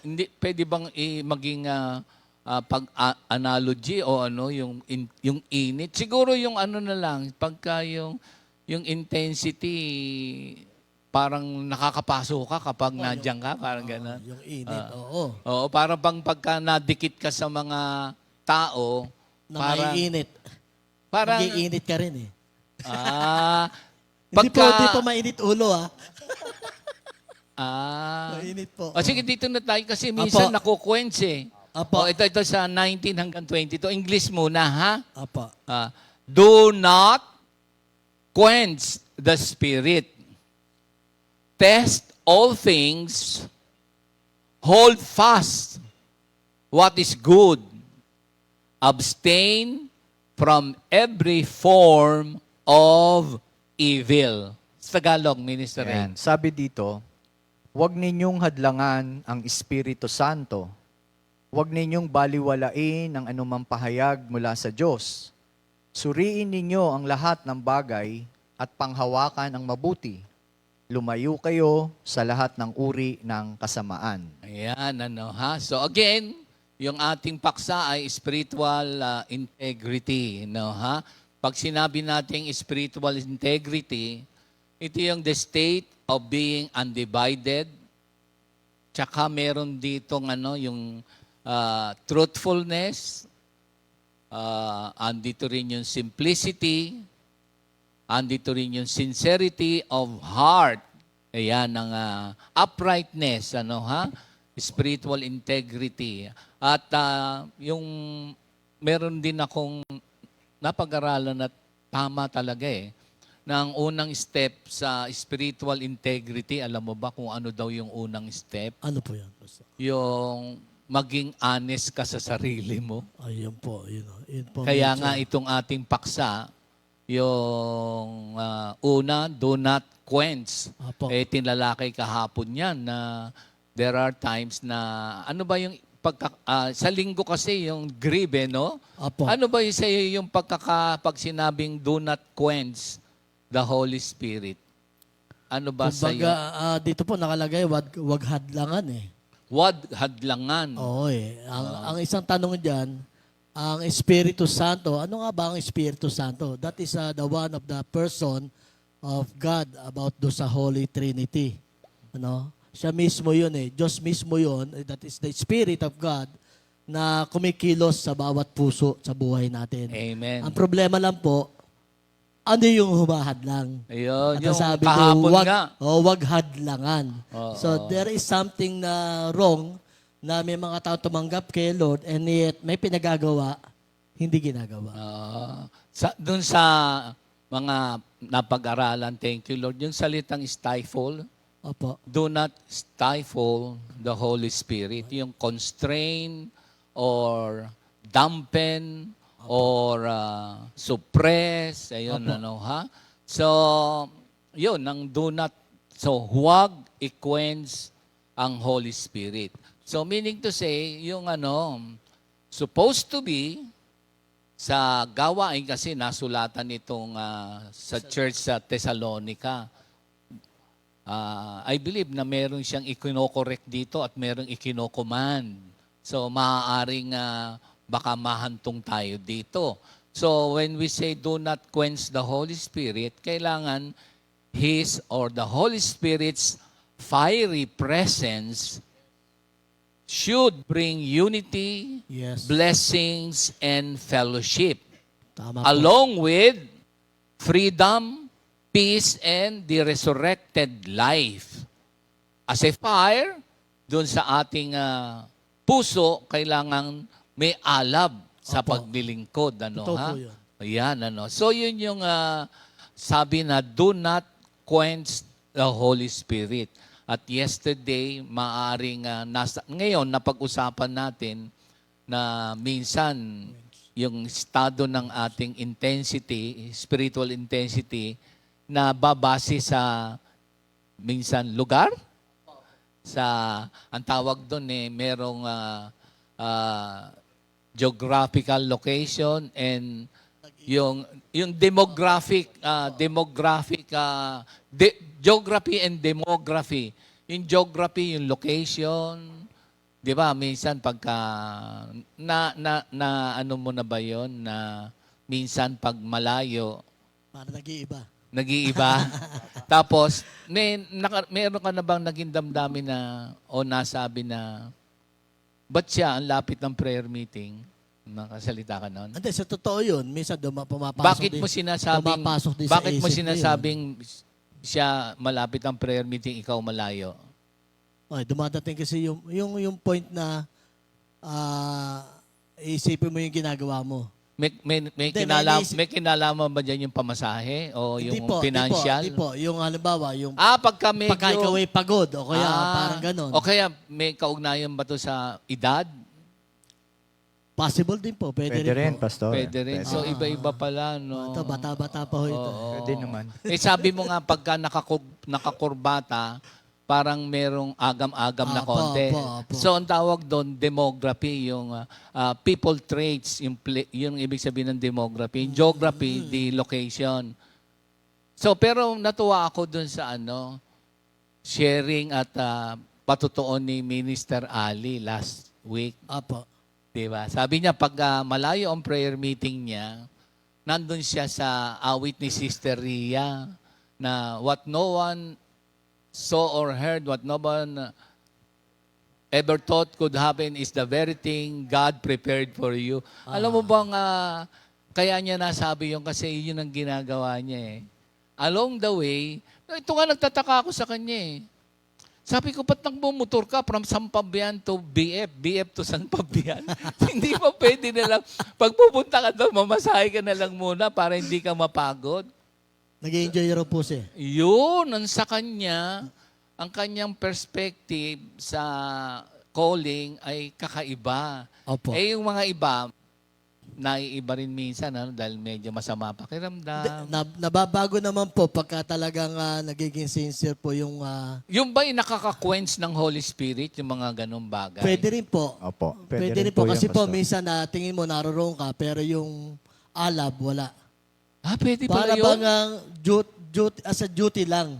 Speaker 3: hindi pwede bang maging pag-analogy o yung init. Siguro yung ano na lang pagka yung intensity parang nakakapasok ka kapag nandiyan ka, parang gano'n.
Speaker 4: Yung init, oo.
Speaker 3: Oo, parang pagka nadikit ka sa mga tao,
Speaker 4: Na
Speaker 3: parang,
Speaker 4: maiinit.
Speaker 3: parang,
Speaker 4: Mag-iinit ka rin eh. Hindi po mainit ulo Mainit po.
Speaker 3: O sige, dito na tayo kasi minsan nakukwents eh.
Speaker 4: Apo.
Speaker 3: Ito sa 19 hanggang 22. English muna, ha?
Speaker 4: Apa.
Speaker 3: Do not quench the spirit. Test all things. Hold fast what is good. Abstain from every form of evil. Sa Tagalog, Minister Ray.
Speaker 5: Ayan. Sabi dito, huwag ninyong hadlangan ang Espiritu Santo. Huwag ninyong baliwalain ang anumang pahayag mula sa Diyos. Suriin ninyo ang lahat ng bagay at panghawakan ang mabuti. Lumayo kayo sa lahat ng uri ng kasamaan.
Speaker 3: Ayan, ha? So again, yung ating paksa ay spiritual integrity, ha? Pag sinabi nating spiritual integrity, ito yung the state of being undivided. Tsaka meron ditong yung truthfulness, andito rin yung simplicity, andito rin yung sincerity of heart. Ayan, ang uprightness, ha? Spiritual integrity. At yung meron din akong napag-aralan at tama talaga na ang unang step sa spiritual integrity, alam mo ba kung ano daw yung unang step?
Speaker 4: Ano po yan?
Speaker 3: Yung maging honest ka sa sarili mo.
Speaker 4: Ayun po. Yun po.
Speaker 3: Kaya nga itong ating paksa, yung una, do not quench.
Speaker 4: Apo.
Speaker 3: Tinlalakay kahapon yan na there are times na, ano ba yung sa linggo kasi yung grieve, no?
Speaker 4: Apo.
Speaker 3: Ano ba yung sa iyo yung pag sinabing do not quench the Holy Spirit? Ano ba sa iyo?
Speaker 4: Kumbaga, dito po nakalagay, wag hadlangan
Speaker 3: Wag hadlangan.
Speaker 4: Oo ang isang tanong dyan, ang Espiritu Santo, ano nga ba ang Espiritu Santo? That is the one of the person of God about do sa Holy Trinity. Siya mismo yun Diyos mismo yun. That is the Spirit of God na kumikilos sa bawat puso sa buhay natin.
Speaker 3: Amen.
Speaker 4: Ang problema lang po, ano yung humahadlang?
Speaker 3: Ayun,
Speaker 4: At
Speaker 3: yung
Speaker 4: sabi
Speaker 3: kahapon
Speaker 4: ko,
Speaker 3: nga.
Speaker 4: wag hadlangan.
Speaker 3: Oo.
Speaker 4: So there is something na wrong na may mga tao tumanggap kay Lord and yet may pinagagawa, hindi ginagawa.
Speaker 3: Doon sa mga napag-aralan, thank you Lord, yung salitang stifle,
Speaker 4: Opo.
Speaker 3: do not stifle the Holy Spirit. Yung constrain or dampen or suppress. Ayun, ha? So, yun, ang do not. So, huwag i-quench ang Holy Spirit. So, meaning to say, yung supposed to be, sa gawain kasi nasulatan itong sa church sa Thessalonica. I believe na meron siyang ikinokorek dito at merong ikinocommand. So, maaaring baka mahantong tayo dito. So, when we say do not quench the Holy Spirit, kailangan His or the Holy Spirit's fiery presence should bring unity,
Speaker 4: Yes.
Speaker 3: blessings, and fellowship.
Speaker 4: Tama po.
Speaker 3: Along with freedom, peace, and the resurrected life. As a fire, doon sa ating puso, kailangan may alab sa
Speaker 4: Opo.
Speaker 3: paglilingkod.
Speaker 4: Totoo
Speaker 3: Ha?
Speaker 4: po yun.
Speaker 3: Ayan, So, yun yung sabi na, do not quench the Holy Spirit. At yesterday, maaring ngayon, napag-usapan natin na minsan yung estado ng ating intensity, spiritual intensity, na babase sa minsan lugar. Ang tawag doon merong geographical location and yung demographic geography and demography. Yung geography, yung location, 'di ba? Minsan pagka ano mo na ba 'yon na minsan pag malayo,
Speaker 4: Para nag-iiba.
Speaker 3: Nag-iiba. Tapos, meron ka na bang naging damdamin na o nasabi na ba't siya ang lapit ng prayer meeting? Nakasalita ka nun?
Speaker 4: Hindi, sa totoo yun. Minsan pumapasok pumapasok din sa
Speaker 3: bakit mo
Speaker 4: isip ko yun.
Speaker 3: sinasabing siya malapit ang prayer meeting, ikaw malayo?
Speaker 4: Ay, dumadating kasi yung point na isipin mo yung ginagawa mo.
Speaker 3: May
Speaker 4: Hindi,
Speaker 3: kinalaman ba dyan yung pamasahe o
Speaker 4: Hindi
Speaker 3: yung financial?
Speaker 4: Hindi po. Yung halimbawa, yung
Speaker 3: Pagka medyo...
Speaker 4: pagka ikaw ay pagod o kaya parang ganon.
Speaker 3: O kaya may kaugnayan ba to sa edad?
Speaker 4: Possible din po. Pwede
Speaker 5: Pwede rin,
Speaker 4: po.
Speaker 5: Pastor.
Speaker 3: Pwede rin. So, iba-iba pala, no?
Speaker 4: Ito, bata-bata pa ho ito.
Speaker 3: Oo.
Speaker 5: Pwede naman.
Speaker 3: Sabi mo nga, pagka nakakurbata, parang merong agam-agam na
Speaker 4: Apo,
Speaker 3: konti.
Speaker 4: apo.
Speaker 3: So, ang tawag doon, demography, yung people traits, yung ibig sabihin ng demography. Geography, the location. So, pero natuwa ako doon sa sharing at patutuon ni Minister Ali last week.
Speaker 4: Apo.
Speaker 3: Diba? Sabi niya, pag malayo ang prayer meeting niya, nandun siya sa awit ni Sister Ria na what no one saw or heard, what no one ever thought could happen is the very thing God prepared for you. Alam mo bang kaya niya nasabi yun kasi yun ang ginagawa niya eh. Along the way, ito nga nagtataka ako sa kanya eh. Sabi ko, ba't nagmumotor ka from Sampabian to BF, BF to San Fabian? Hindi ba pwede na lang, pag pupunta ka doon, mamasahe ka na lang muna para hindi ka mapagod?
Speaker 4: Nag-enjoy raw po siya.
Speaker 3: Yun, ang sa kanya, ang kanyang perspective sa calling ay kakaiba.
Speaker 4: Opo.
Speaker 3: Yung mga iba, naiiba rin minsan dahil medyo masama pakiramdam.
Speaker 4: Nababago naman po pagka talagang nagiging sincere po yung...
Speaker 3: Yung ba yung nakaka-quench ng Holy Spirit, yung mga ganong bagay?
Speaker 4: Pwede rin po.
Speaker 5: Opo.
Speaker 4: Pwede rin po.
Speaker 5: yun,
Speaker 4: Kasi po,
Speaker 5: Pastor.
Speaker 4: minsan tingin mo naroon ka, pero yung alab, wala.
Speaker 3: Pwede pala
Speaker 4: Para
Speaker 3: yun?
Speaker 4: bang as a duty lang.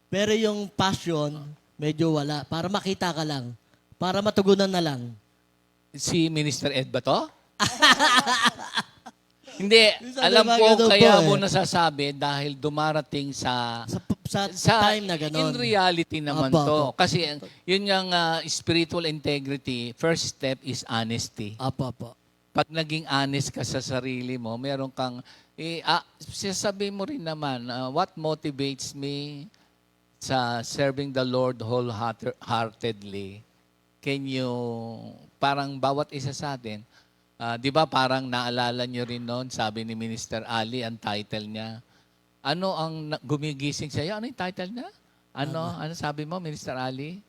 Speaker 4: Pero yung passion, medyo wala. Para makita ka lang. Para matugunan na lang.
Speaker 3: Si Minister Ed ba to? Hindi,
Speaker 4: Minsan
Speaker 3: alam
Speaker 4: may mga
Speaker 3: ko
Speaker 4: ganun
Speaker 3: kaya
Speaker 4: po
Speaker 3: mo nasasabi dahil dumarating sa
Speaker 4: Time na gano'n.
Speaker 3: in reality naman
Speaker 4: Apo,
Speaker 3: to.
Speaker 4: apo.
Speaker 3: Kasi yun yung spiritual integrity, first step is honesty.
Speaker 4: Apo.
Speaker 3: Pag naging honest ka sa sarili mo, meron kang, sasabihin mo rin naman, what motivates me sa serving the Lord wholeheartedly? Can you, parang bawat isa sa atin, di ba parang naalala nyo rin noon, sabi ni Minister Ali, ang title niya, ano ang gumigising sa'yo? Ano yung title niya? Ano sabi mo, Minister Ali?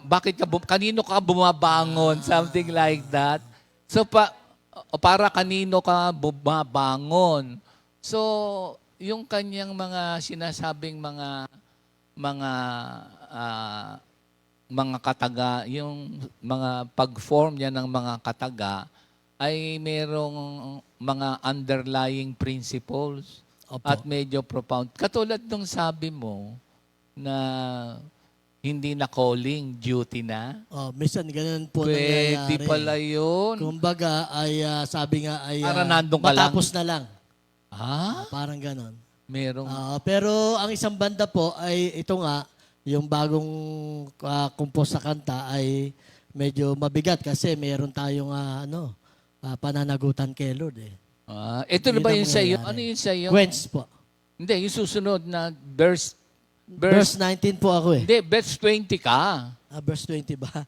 Speaker 3: Bakit kanino ka bumabangon? Something like that. So, para kanino ka bumabangon? So, yung kanyang mga sinasabing mga kataga, yung mga pag-form niya ng mga kataga ay merong mga underlying principles.
Speaker 4: Opo.
Speaker 3: At medyo profound. Katulad nung sabi mo na hindi na calling, duty na.
Speaker 4: Minsan ganun po
Speaker 3: Pwede
Speaker 4: nangyayari.
Speaker 3: pala yun.
Speaker 4: Kumbaga ay sabi nga ay
Speaker 3: Para nandun ka lang.
Speaker 4: matapos na lang. Parang ganon.
Speaker 3: Merong...
Speaker 4: Pero ang isang banda po ay ito nga, yung bagong compose sa kanta ay medyo mabigat kasi meron tayong pananagutan kay Lord eh.
Speaker 3: ito na
Speaker 4: Yun
Speaker 3: ba
Speaker 4: ang
Speaker 3: yun sa iyo?
Speaker 4: mangyayari.
Speaker 3: Ano yun sa iyo?
Speaker 4: Quench po.
Speaker 3: Hindi, yung susunod na verse...
Speaker 4: Verse 19 po ako eh.
Speaker 3: Hindi, verse 20 ka.
Speaker 4: Verse 20 ba?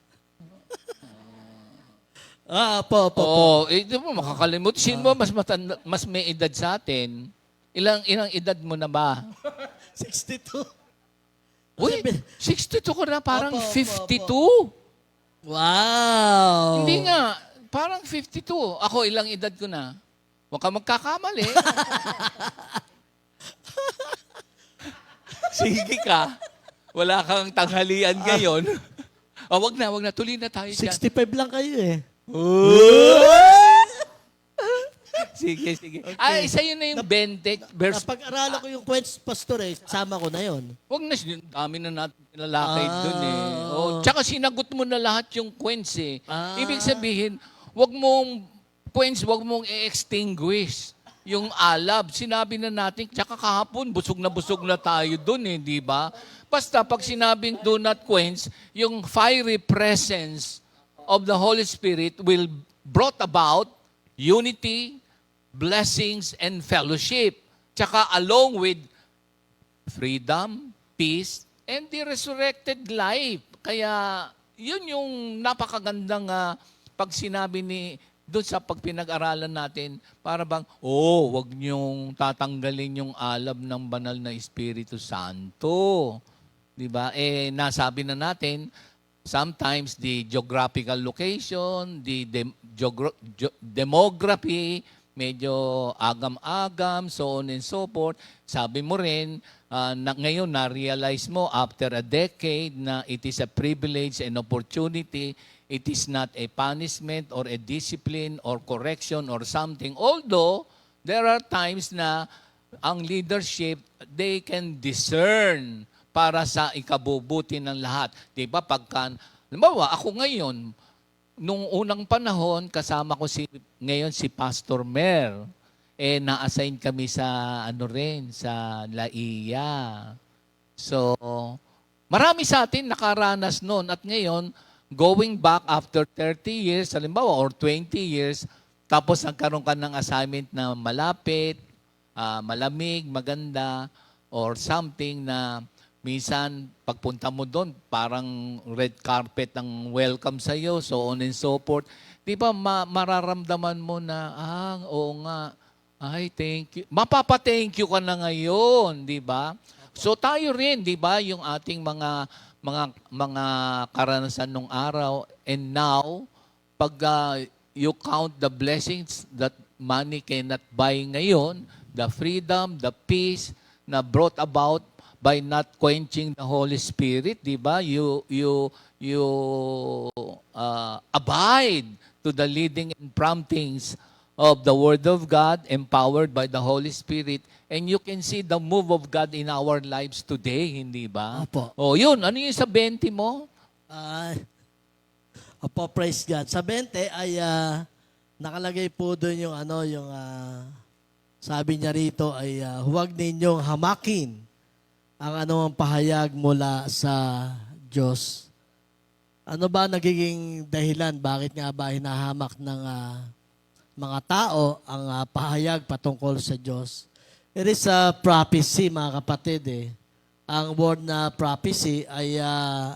Speaker 4: Po.
Speaker 3: Di mo makakalimutan. Sino mo mas may edad sa atin? Ilang edad mo na ba?
Speaker 4: 62.
Speaker 3: Uy, 62 ko na, parang
Speaker 4: Opo,
Speaker 3: 52.
Speaker 4: Wow!
Speaker 3: Hindi nga, parang 52. Ako, ilang edad ko na? Huwag ka magkakamali. Sige ka. Wala kang tanghalian ngayon. Wag na. Tuloy na tayo dyan.
Speaker 4: 65 lang kayo eh.
Speaker 3: Sige. Isa yun na yung 20. Verse,
Speaker 4: Napag-aralan ko yung Quench Pastor eh. Sama ko na yon.
Speaker 3: wag na, dami na natin lalakay dun eh. Tsaka sinagot mo na lahat yung quench eh. Ibig sabihin, wag mong i-extinguish yung alab. Sinabi na natin, tsaka kahapon, busog na tayo dun di ba? Basta pag sinabing do not quench, yung fiery presence of the Holy Spirit will brought about unity, blessings, and fellowship. Tsaka along with freedom, peace, and the resurrected life. Kaya yun yung napakagandang pag sinabi doon sa pagpinag-aralan natin, para bang, wag niyong tatanggalin yung alab ng banal na Espiritu Santo. Diba? Nasabi na natin, sometimes the geographical location, the demography, medyo agam-agam, so on and so forth. Sabi mo rin, ngayon na-realize mo after a decade na it is a privilege and opportunity. It is not a punishment or a discipline or correction or something. Although, there are times na ang leadership, they can discern para sa ikabubuti ng lahat. Diba? Halimbawa, ako ngayon, nung unang panahon, kasama ko ngayon si Pastor Mer. Na-assign kami sa sa Laia. So, marami sa atin nakaranas noon. At ngayon, going back after 30 years, halimbawa, or 20 years, tapos nagkaroon ka ng assignment na malapit, malamig, maganda, or something na minsan, pagpunta mo doon, parang red carpet ang welcome sa iyo, so on and so forth. Di ba, mararamdaman mo na, oo nga, ay, thank you. Mapapa-thank you ka na ngayon, di ba? So tayo rin, di ba, yung ating mga karanasan nung araw, and now, pag you count the blessings that money cannot buy ngayon, the freedom, the peace na brought about by not quenching the Holy Spirit, di ba? You abide to the leading and promptings of the Word of God, empowered by the Holy Spirit, and you can see the move of God in our lives today, hindi ba?
Speaker 4: Opo.
Speaker 3: Yun. Ano yung sa 20 mo?
Speaker 4: Opo, praise God. Sa 20 ay nakalagay po doon yung sabi niya rito ay huwag ninyong hamakin ang anumang pahayag mula sa Diyos. Ano ba nagiging dahilan? Bakit nga ba hinahamak ng mga tao ang pahayag patungkol sa Diyos? It is a prophecy, mga kapatid. Ang word na prophecy ay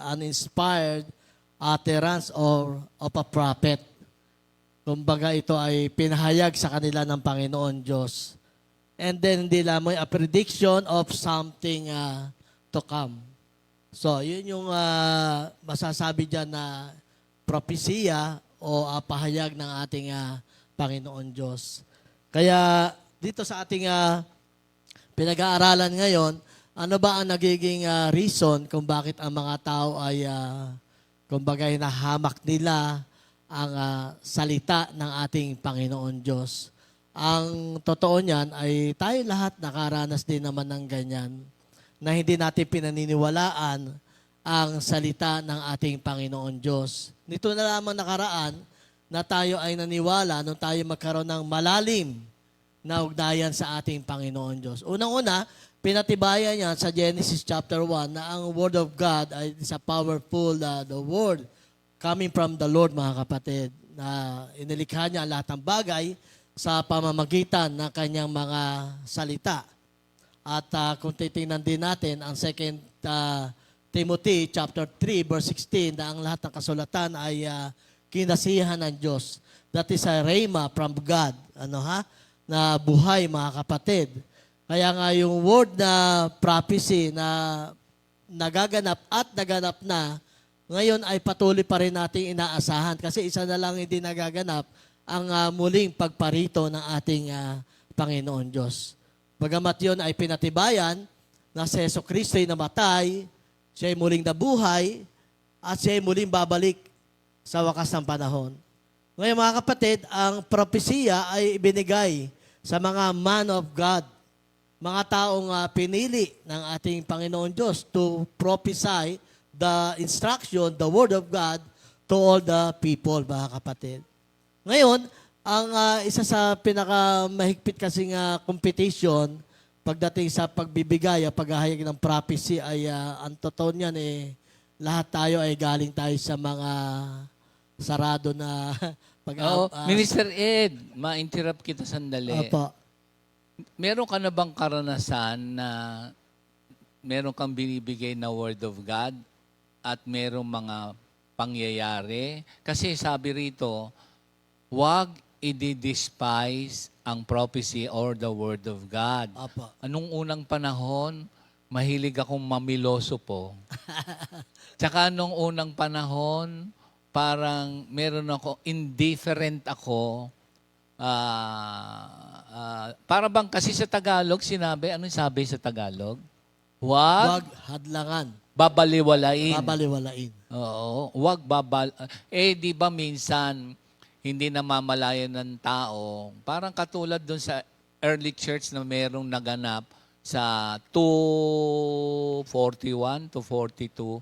Speaker 4: an inspired utterance of a prophet. Kumbaga ito ay pinahayag sa kanila ng Panginoon Diyos. And then hindi lamang a prediction of something to come. So, yun yung masasabi dyan na propesya o pahayag ng ating Panginoon Diyos. Kaya dito sa ating pinag-aaralan ngayon, ano ba ang nagiging reason kung bakit ang mga tao ay kumbaga hinahamak nila ang salita ng ating Panginoon Diyos. Ang totoo niyan ay tayo lahat nakaranas din naman ng ganyan na hindi natin pinaniniwalaan ang salita ng ating Panginoon Diyos. Nito na lamang nakaraan na tayo ay naniwala nung tayo magkaroon ng malalim na ugnayan sa ating Panginoon Diyos. Unang-una, pinatibayan niya sa Genesis chapter 1 na ang Word of God ay is a powerful, the Word coming from the Lord, mga kapatid, na inilikha niya lahat ng bagay sa pamamagitan ng kanyang mga salita. At kung titingnan din natin ang 2 Timothy chapter 3 verse 16 na ang lahat ng kasulatan ay kinasihan ng Diyos. That is a rhema from God. Na buhay, mga kapatid. Kaya nga yung word na prophecy na nagaganap at naganap na, ngayon ay patuloy pa rin nating inaasahan. Kasi isa na lang hindi nagaganap, ang muling pagparito ng ating Panginoon Diyos. Bagamat yun ay pinatibayan na si Yesu Kristo ay namatay, siya ay muling nabuhay, at siya ay muling babalik sa wakas ng panahon. Ngayon, mga kapatid, ang propesya ay ibinigay sa mga man of God, mga taong pinili ng ating Panginoon Diyos to prophesy the instruction, the Word of God to all the people, mga kapatid. Ngayon, Ang isa sa pinakamahigpit kasing competition pagdating sa pagbibigay, paghahayag ng prophecy ay ang totoo niyan lahat tayo ay galing tayo sa mga sarado na
Speaker 3: Oo, Minister Ed, ma-interrupt kita sandali.
Speaker 4: Opo.
Speaker 3: Meron ka na bang karanasan na meron kang binibigay na word of God at merong mga pangyayari? Kasi sabi rito, huwag i-despise ang prophecy or the word of God.
Speaker 4: Opo.
Speaker 3: Anong unang panahon, mahilig akong mamiloso po. Tsaka nung unang panahon, parang meron ako, indifferent ako. Para bang kasi sa Tagalog, sinabi, anong sabi sa Tagalog?
Speaker 4: Huwag hadlangan.
Speaker 3: Babaliwalain.
Speaker 4: Babaliwalain.
Speaker 3: Oo, di ba minsan, hindi namamalayan ng tao, parang katulad dun sa early church na merong naganap sa 2:41 to 42,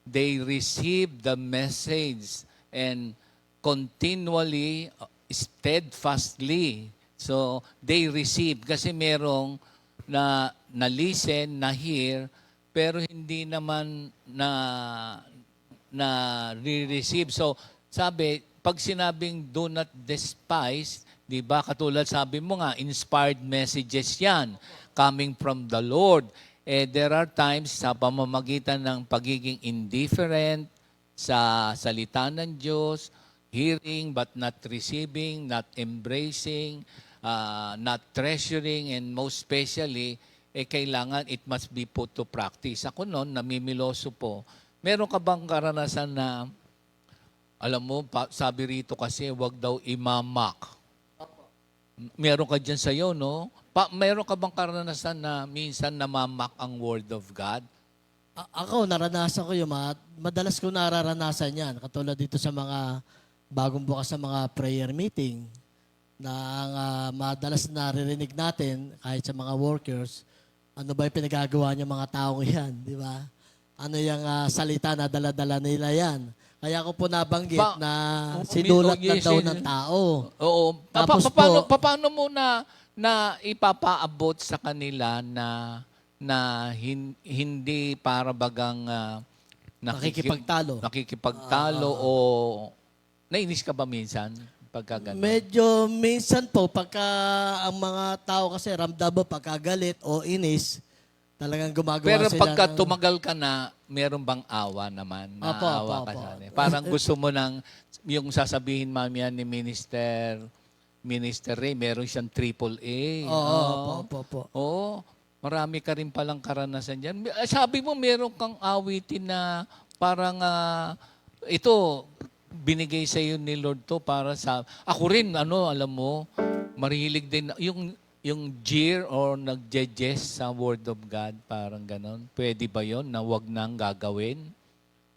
Speaker 3: they received the message and continually, steadfastly. So, they received. Kasi merong na-listen, na-hear, pero hindi naman na re-receive. So, sabi, pag sinabing do not despise, di ba, katulad sabi mo nga, inspired messages yan, coming from the Lord. There are times sa pamamagitan ng pagiging indifferent sa salita ng Diyos, hearing but not receiving, not embracing, not treasuring, and most especially, kailangan it must be put to practice. Ako noon, namimiloso po. Meron ka bang karanasan na, alam mo, sabi rito kasi, wag daw imamak. Meron ka dyan sa'yo, no? Meron ka bang karanasan na minsan namamak ang Word of God?
Speaker 4: Ako, naranasan ko yung madalas ko nararanasan yan. Katulad dito sa mga bagong bukas sa mga prayer meeting na ang madalas naririnig natin kahit sa mga workers, ano ba yung pinagagawa niya mga taong yan, di ba? Ano yung salita na dala-dala nila yan. Kaya ako po nabanggit na sinulat na daw ng tao.
Speaker 3: Oo.
Speaker 4: Tapos
Speaker 3: Paano mo na ipapaabot sa kanila na hindi para bagang nakikipagtalo o nainis ka ba minsan pagka ganun?
Speaker 4: Medyo minsan po, pagka ang mga tao kasi ramdam mo pagkagalit o inis, talagang gumagawa
Speaker 3: Pero
Speaker 4: sila
Speaker 3: pagka
Speaker 4: ng...
Speaker 3: tumagal ka na, meron bang awa naman? Naawa ka
Speaker 4: Opo.
Speaker 3: sa kanila. Parang gusto mo nang, yung sasabihin mamaya ni Minister Ray, meron siyang AAA.
Speaker 4: Opo.
Speaker 3: Oo. Marami ka rin palang karanasan dyan. Sabi mo, meron kang awitin na parang ito, binigay sa iyo ni Lord to para sa... Ako rin, alam mo, marihilig din. Yung jeer or nagje-jest sa Word of God, parang ganon. Pwede ba yon na wag nang gagawin?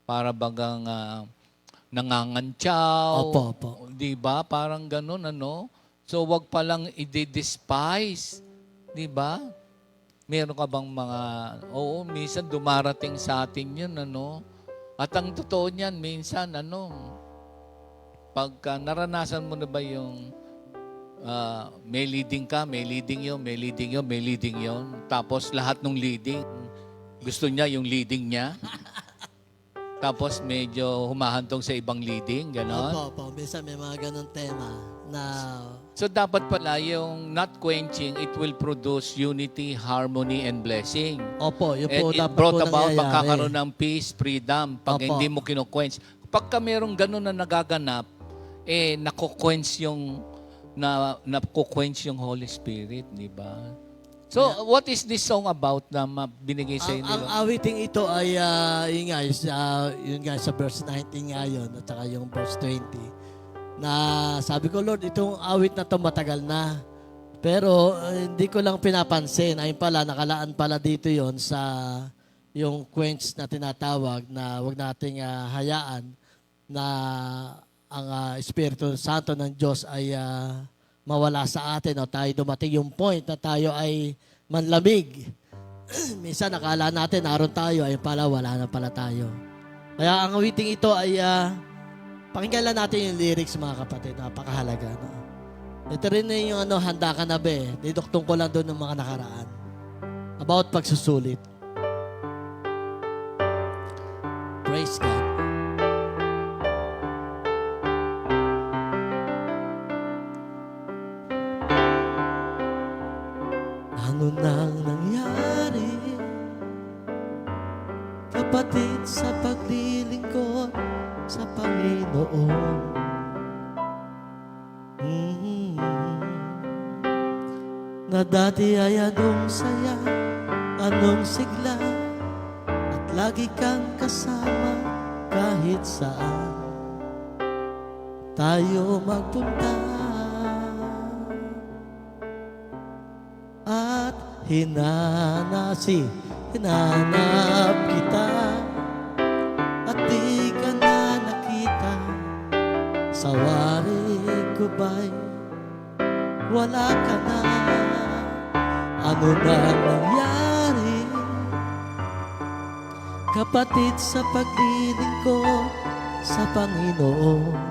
Speaker 3: Para bagang nangangantyaw.
Speaker 4: Opo.
Speaker 3: Di ba? Parang ganon, So, wag palang i-despise. Di ba? Meron ka bang mga... Oo, minsan dumarating sa atin yun, At ang totoo niyan, minsan, pagka naranasan mo na ba yung may leading ka, may leading yun. Tapos lahat ng leading, gusto niya yung leading niya. Tapos medyo humahantong sa ibang leading, gano'n.
Speaker 4: Opo. Minsan may mga ganun tema na...
Speaker 3: So dapat pala yung not quenching, it will produce unity, harmony, and blessing.
Speaker 4: Opo, yun po
Speaker 3: And it
Speaker 4: dapat
Speaker 3: brought
Speaker 4: po
Speaker 3: about
Speaker 4: nangyayari.
Speaker 3: magkakaroon ng peace, freedom, pag
Speaker 4: Opo.
Speaker 3: hindi mo kino-quench. Pagka merong gano'n na nagaganap, nako-quench yung Holy Spirit, di ba? So, what is this song about na binigay sa inyo?
Speaker 4: Ang awiting ito ay, yun nga, sa verse 19 nga yun, at saka yung verse 20, na sabi ko, Lord, itong awit na to matagal na. Pero hindi ko lang pinapansin. Ayun pala, nakalaan pala dito yon sa yung quench na tinatawag na wag nating hayaan na ang Espiritu Santo ng Diyos ay mawala sa atin o tayo dumating yung point na tayo ay manlamig. Minsan nakala natin naroon tayo, ay pala wala na pala tayo. Kaya ang awiting ito ay pakinggan lang natin yung lyrics mga kapatid, napakahalaga. Ito rin na yung handa ka na be. Didoktong ko lang doon ng mga nakaraan. About pagsusulit. Praise God. Ano nang nangyari, kapatid, sa paglilingkod sa Panginoon? Na dati ay anong saya, anong sigla, at lagi kang kasama kahit saan tayo magpunta. At hinanap kita, at di ka na nakita. Sa wari ko ba'y wala ka na? Ano na nangyari, kapatid, sa paglilingkod ko sa Panginoon?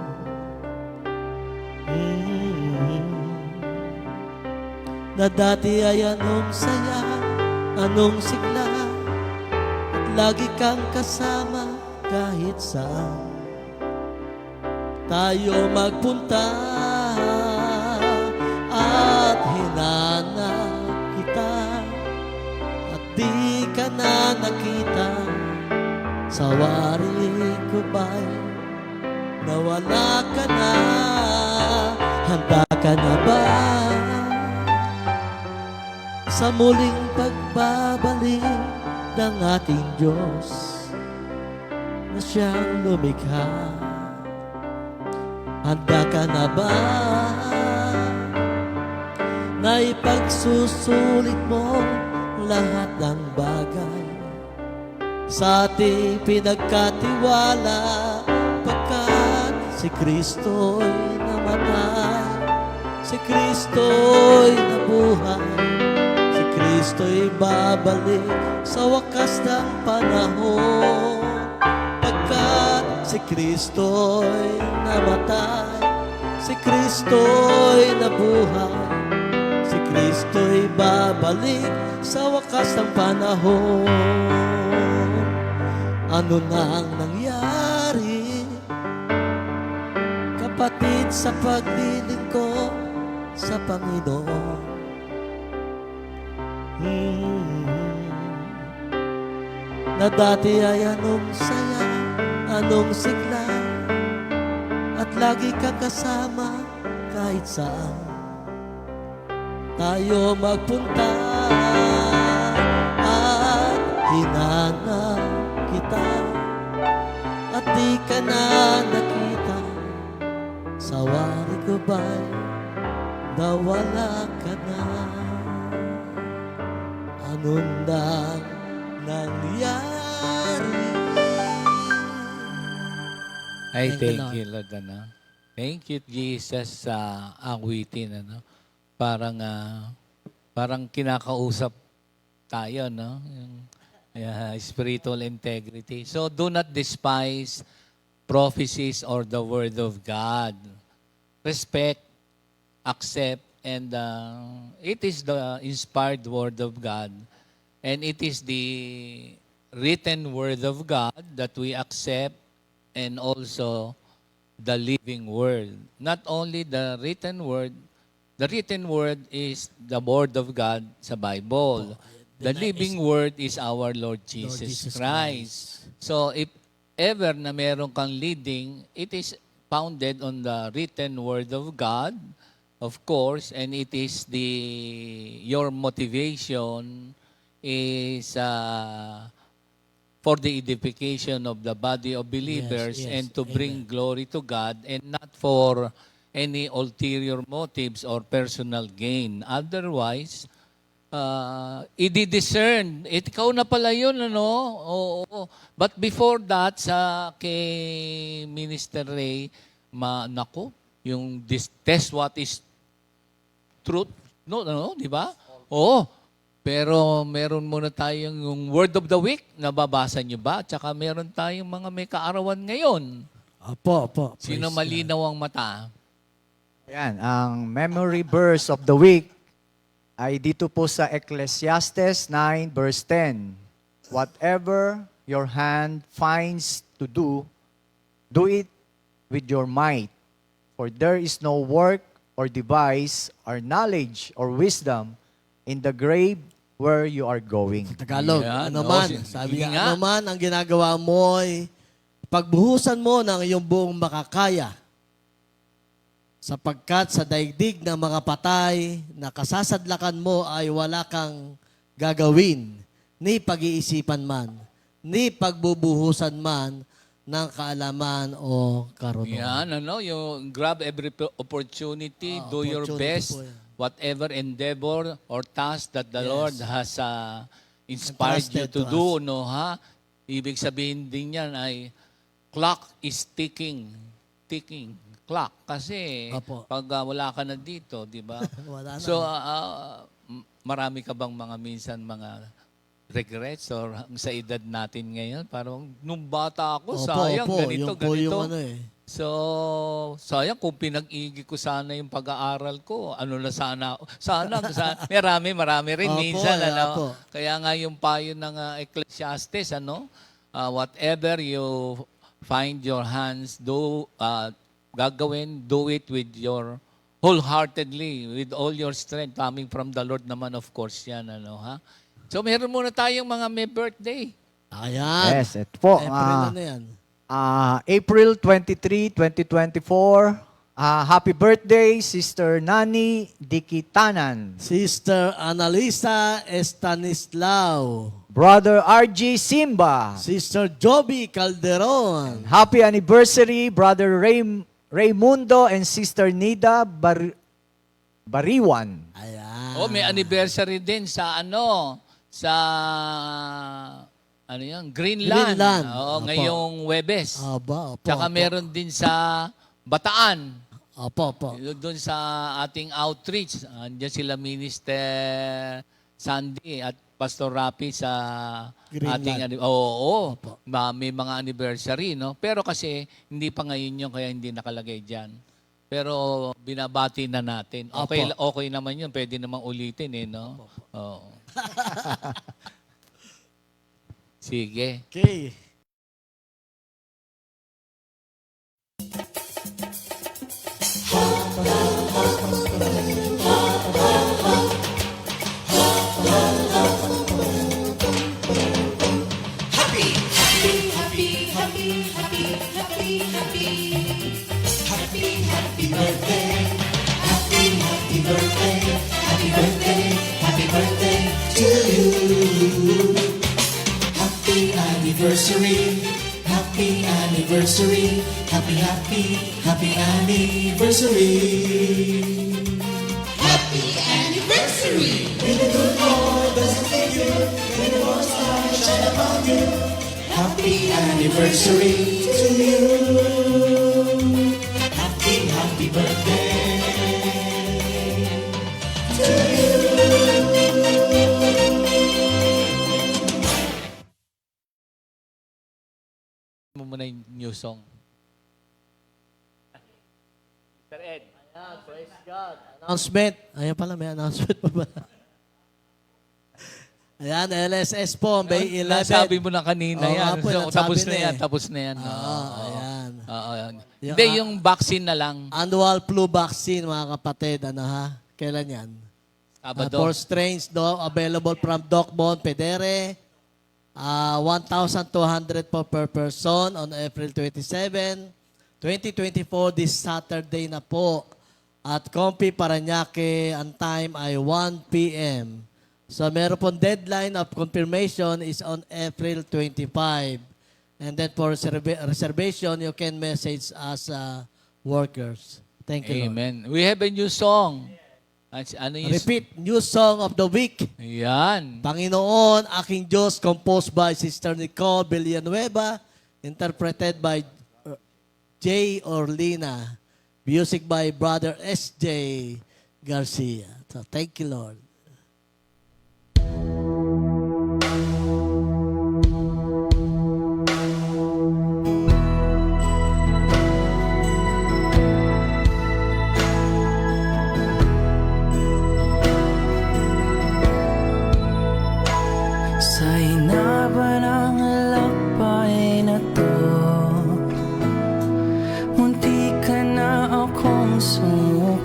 Speaker 4: Na dati ay anong saya, anong sigla, at lagi kang kasama kahit saan tayo magpunta. At hinanap kita, at di ka na nakita. Sa wari ko ba'y nawala ka na? Handa ka na ba sa muling pagbabalik ng ating Diyos na siyang lumikha? Handa ka na ba na ipagsusulit mo lahat ng bagay sa ating pinagkatiwala, pagkat si Kristo'y namatay, si Kristo'y nabuhay, si Kristo'y babalik sa wakas ng panahon. Pagkat si Kristo'y namatay, si Kristo'y nabuhay, si Kristo'y babalik sa wakas ng panahon. Ano na ang nangyari, kapatid, sa paglilingkod sa Panginoon? Na dati ay anong saya, anong sigla, at lagi kang kasama kahit saan tayo magpunta. At hinanap kita, at di ka na nakita. Sa wari ko ba'y nawala ka na? Ano nang nangyari?
Speaker 3: Ay,
Speaker 4: Thank you,
Speaker 3: thank you, Lord. Thank you, Jesus, sa awitin. Parang kinakausap tayo, no? Yung, spiritual integrity. So, do not despise prophecies or the word of God. Respect, accept, and it is the inspired word of God. And it is the written word of God that we accept, and also the living word. Not only the written word is the word of God sa Bible. The living word is our Lord Jesus Christ. So if ever na meron kang leading, it is founded on the written word of God, of course, and it is your motivation is for the edification of the body of believers,
Speaker 4: Yes,
Speaker 3: and to bring
Speaker 4: amen.
Speaker 3: glory to God, and not for any ulterior motives or personal gain. Otherwise, i-discern. Ikaw na pala yun, ano? Oo. But before that, sa kay Minister Ray, nako, yung test what is truth. No, di ba? Oo. Pero meron muna tayong yung word of the week, nababasa nyo ba? Tsaka meron tayong mga may kaarawan ngayon.
Speaker 4: Opo.
Speaker 3: Sino
Speaker 4: Praise
Speaker 3: malinaw ang mata?
Speaker 5: Ayan, ang memory verse of the week ay dito po sa Ecclesiastes 9 verse 10. Whatever your hand finds to do, do it with your might. For there is no work or device or knowledge or wisdom in the grave where you are going.
Speaker 4: Tagalog,
Speaker 3: Yan,
Speaker 4: ano
Speaker 3: oo,
Speaker 4: man,
Speaker 3: sige
Speaker 4: sabi
Speaker 3: nga.
Speaker 4: niya, ano man ang ginagawa mo ay pagbuhusan mo ng iyong buong makakaya sapagkat sa daigdig ng mga patay na kasasadlakan mo ay wala kang gagawin, ni pag-iisipan man, ni pagbubuhusan man ng kaalaman o karunungan.
Speaker 3: Yan, yung grab every opportunity, do your
Speaker 4: opportunity
Speaker 3: best,
Speaker 4: po yan.
Speaker 3: whatever endeavor or task that the Lord has inspired you
Speaker 4: Entrusted
Speaker 3: to
Speaker 4: to
Speaker 3: do, no ha? Ibig sabihin din yan ay clock is ticking. Ticking. Clock. Kasi
Speaker 4: Opo.
Speaker 3: pag wala ka na dito, di ba?
Speaker 4: Wala na.
Speaker 3: So, marami ka bang minsan mga regrets or sa edad natin ngayon? Parang nung bata ako, sayang, ganito,
Speaker 4: yun po
Speaker 3: ganito.
Speaker 4: yung ano eh.
Speaker 3: So, sayang kung pinag-igi ko sana yung pag-aaral ko. Ano na sana. Marami rin
Speaker 4: Opo,
Speaker 3: minsan.
Speaker 4: opo.
Speaker 3: Kaya nga yung payo ng Ecclesiastes, whatever you find your hands, gagawin, do it with your wholeheartedly, with all your strength, coming from the Lord naman, of course, yan, ha? So, meron muna tayong mga may birthday.
Speaker 4: Ayan.
Speaker 5: Yes, ito po.
Speaker 4: April ano yan?
Speaker 5: April 23, 2024. Happy birthday, Sister Nani Dikitanan.
Speaker 4: Sister Analisa Estanislao.
Speaker 5: Brother RG Simba.
Speaker 4: Sister Joby Calderon.
Speaker 5: Happy anniversary, Brother Raymundo and Sister Nida Bariwan.
Speaker 4: Ayan.
Speaker 3: Oh, may anniversary din sa Greenland.
Speaker 4: Greenland.
Speaker 3: Oo,
Speaker 4: Opo.
Speaker 3: ngayong Webes.
Speaker 4: Aba, opo.
Speaker 3: Tsaka
Speaker 4: opo.
Speaker 3: meron din sa Bataan.
Speaker 4: Opo.
Speaker 3: Doon sa ating outreach. Andiyan sila Minister Sandy at Pastor Rapi sa
Speaker 4: Greenland.
Speaker 3: ating Oo.
Speaker 4: Opo.
Speaker 3: May mga anniversary, no? Pero kasi hindi pa ngayon yun kaya hindi nakalagay diyan. Pero binabati na natin. Okay naman yun. Pwede namang ulitin no? Oo. Sige.
Speaker 4: Okay.
Speaker 1: Happy anniversary, happy anniversary, happy anniversary. Happy anniversary! May the good Lord doesn't leave you, may the Lord's light shine upon you. Happy anniversary to you. Happy birthday to you.
Speaker 3: Mo muna yung new song. Sir Ed.
Speaker 4: Ayan, praise God. Announcement. Ayan pala, may announcement pa pala. Ayan, LSS po, May 11.
Speaker 3: Nasabi mo na kanina
Speaker 4: Oo
Speaker 3: yan.
Speaker 4: nga po,
Speaker 3: So,
Speaker 4: nasabi
Speaker 3: tapos
Speaker 4: na
Speaker 3: na yan,
Speaker 4: eh.
Speaker 3: tapos na yan.
Speaker 4: Ayan.
Speaker 3: Oo, yan.
Speaker 4: Yung,
Speaker 3: Hindi, yung vaccine na lang.
Speaker 4: Annual flu vaccine, mga kapatid. Ano ha? Kailan yan?
Speaker 3: Sabado.
Speaker 4: 4 strains available from DocMon, Pedere. 1,200 po per person on April 27, 2024, this Saturday na po. At Compi Parañaque, ang time ay 1 p.m. So meron pong deadline of confirmation is on April 25. And then for reservation, you can message us workers. Thank you, Lord.
Speaker 3: Amen. We have a new song. Ano yung...
Speaker 4: Repeat, new song of the week.
Speaker 3: Yan.
Speaker 4: Panginoon, Aking Diyos, composed by Sister Nicole Villanueva, interpreted by J. Orlina, music by Brother S.J. Garcia. So, thank you, Lord.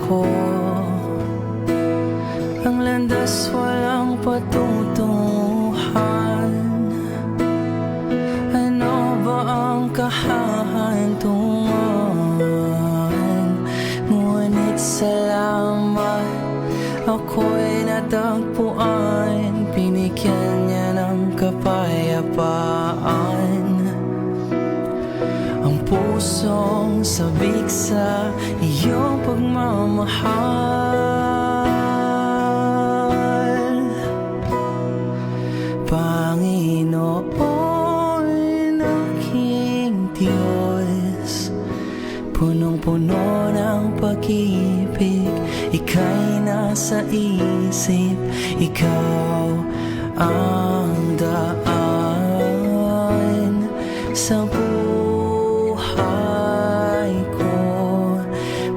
Speaker 6: ko. Ang landas walang patutunguhan. Ano ba ang kahahantungan? Ngunit salamat, ako'y natagpuan. Binigyan niya ng kapayapaan ang pusong sabik sa iyong pagmamahal. Panginoon, aking Diyos, punong-puno ng pag-ibig, ika'y nasa isip, ikaw ang daan sa buhay ko.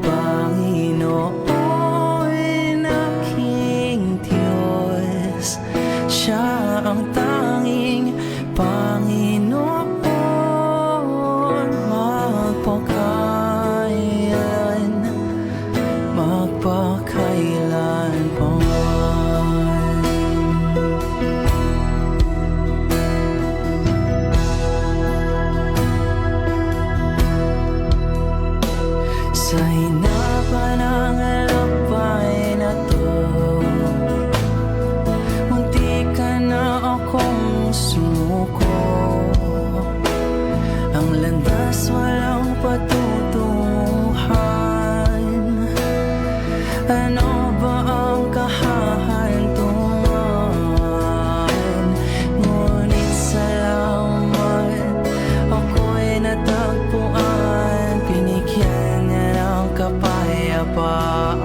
Speaker 6: Panginoon, aking Diyos, siya ang tanging Panginoon, magpakailan, magpakailan pa man. Sa hinapan ng alapay na to, munti ka na akong sumuko. Ang landas walang patutunguhan. Ano ba ang kahahantungan? Ngunit salamat, ako'y natagpuan. Binigyan niya ng kapayapaan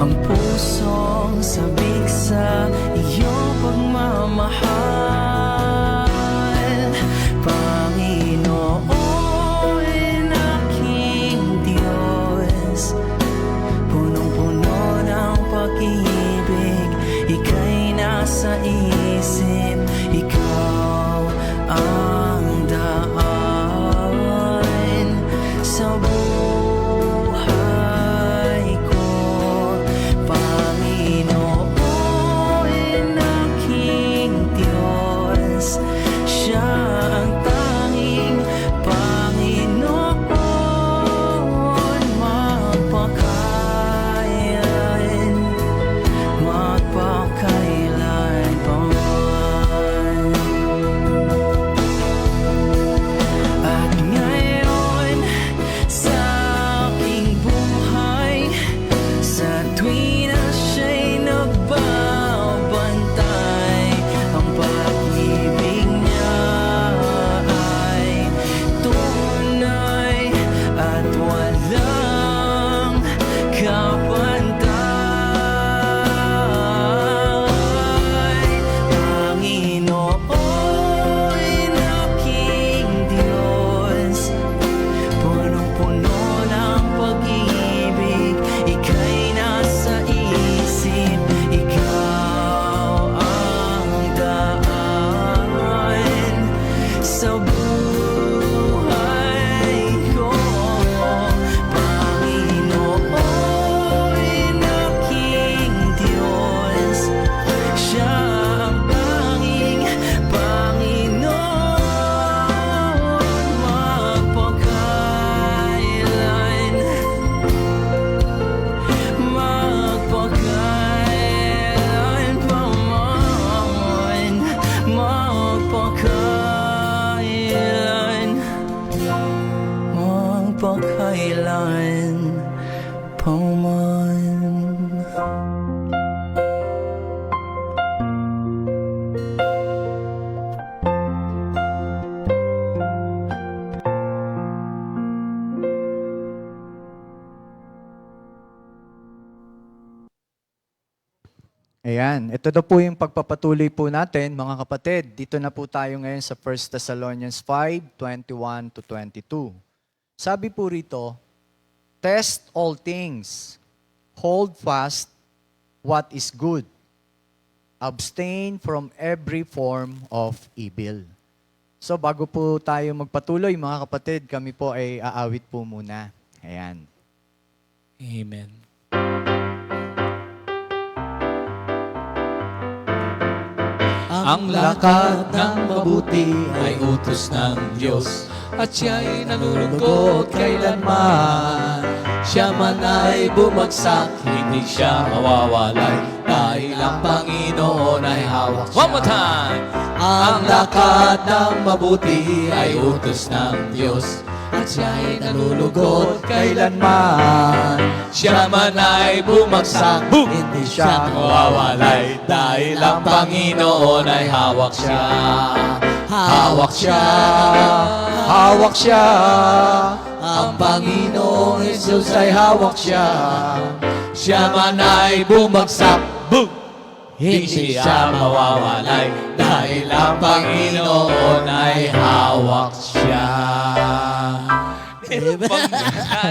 Speaker 6: ang pusong sabik sa iyong pagmamahal. Panginoon, aking Diyos, punong-puno ng pag-ibig, ika'y nasa isip, ikaw ang daan sa buhay ko. Panginoon, aking Diyos, siya ang tanging Panginoon, magpakailan, magpakailan pa man. At ngayon sa aking buhay, sa tuwing na siya'y nagbabantay, ang pag-ibig niya ay tunay at walang kapantay. Panginoon, aking Diyos, punong-puno ng pag-ibig, ika'y nasa isip, ikaw ang daan sa buhay ko. Panginoon, aking Diyos, siya ang tanging Panginoon, magpakailan, magpakailan pa man, magpakailan, magpakailan pa man.
Speaker 5: Ayan, ito na po yung pagpapatuloy po natin, mga kapatid. Dito na po tayo ngayon sa 1 Thessalonians 5:21-22. Sabi po rito, test all things, hold fast what is good, abstain from every form of evil. So bago po tayo magpatuloy, mga kapatid, kami po ay aawit po muna. Ayan.
Speaker 3: Amen. Ang lakad ng mabuti ay utos ng Diyos, at siya'y nalulungkot kailanman. Siya man ay bumagsak, hindi siya mawawalay, dahil ang Panginoon ay hawak siya. One more time! Ang lakad ng mabuti ay utos ng Diyos, at siya'y nalulungkot kailanman. Siya man ay bumagsak, hindi siya mawawalay, dahil ang Panginoon ay hawak siya. Hawak siya, hawak siya. Ang Panginoong Jesus ay hawak siya. Siya man ay bumagsak, hindi siya mawawalay, dahil ang Panginoon ay hawak siya.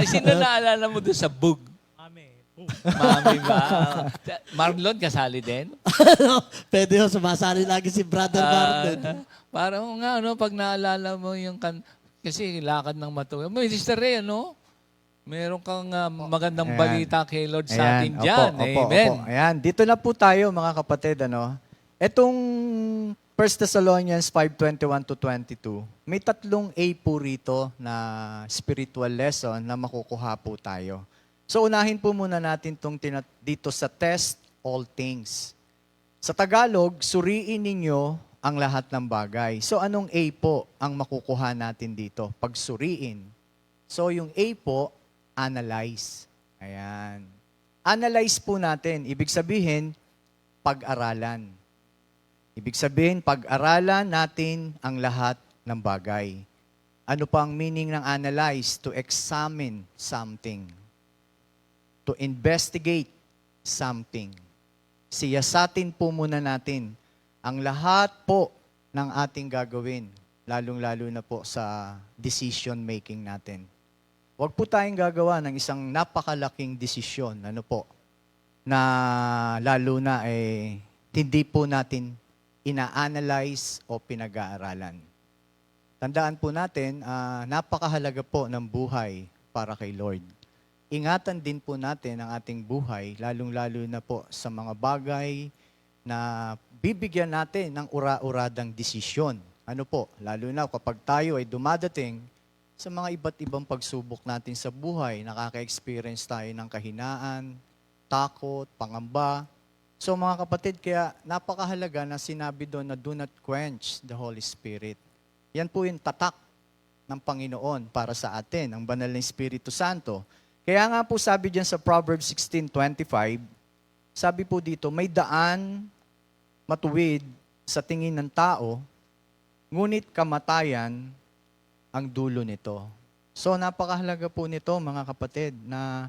Speaker 3: Sino naalala mo doon sa bug? Mami ba? Marlon, kasali din?
Speaker 4: Pwede ho, sumasali lagi si Brother Marlon.
Speaker 3: Parang nga, no, pag naalala mo yung kasi lakad ng matuwa. Minister Ray, ano? Meron kang magandang
Speaker 5: Ayan.
Speaker 3: balita kay Lord sa atin
Speaker 5: Ayan,
Speaker 3: dyan.
Speaker 5: opo,
Speaker 3: Amen.
Speaker 5: opo. Ayan, dito na po tayo mga kapatid. Etong 1 Thessalonians 5:21-22, may 3 A po rito na spiritual lesson na makukuha po tayo. So unahin po muna natin dito sa test all things. Sa Tagalog, suriin ninyo ang lahat ng bagay. So anong A po ang makukuha natin dito? Pagsuriin. So yung A po, analyze. Ayan. Analyze po natin. Ibig sabihin, pag-aralan. Ibig sabihin, pag-aralan natin ang lahat ng bagay. Ano pa ang meaning ng analyze? To examine something. To investigate something. Siyasatin po muna natin ang lahat po ng ating gagawin, lalong-lalo na po sa decision making natin. Huwag po tayong gagawa ng isang napakalaking desisyon, na lalo na hindi po natin ina-analyze o pinag-aaralan. Tandaan po natin, napakahalaga po ng buhay para kay Lord. Ingatan din po natin ang ating buhay, lalong-lalo na po sa mga bagay na bibigyan natin ng ura-uradang desisyon. Lalo na kapag tayo ay dumadating sa mga iba't ibang pagsubok natin sa buhay, nakaka-experience tayo ng kahinaan, takot, pangamba. So mga kapatid, kaya napakahalaga na sinabi doon na do not quench the Holy Spirit. Yan po yung tatak ng Panginoon para sa atin, ang banal na Espiritu Santo. Kaya nga po sabi diyan sa Proverbs 16:25, sabi po dito, may daan matuwid sa tingin ng tao, ngunit kamatayan ang dulo nito. So napakahalaga po nito mga kapatid na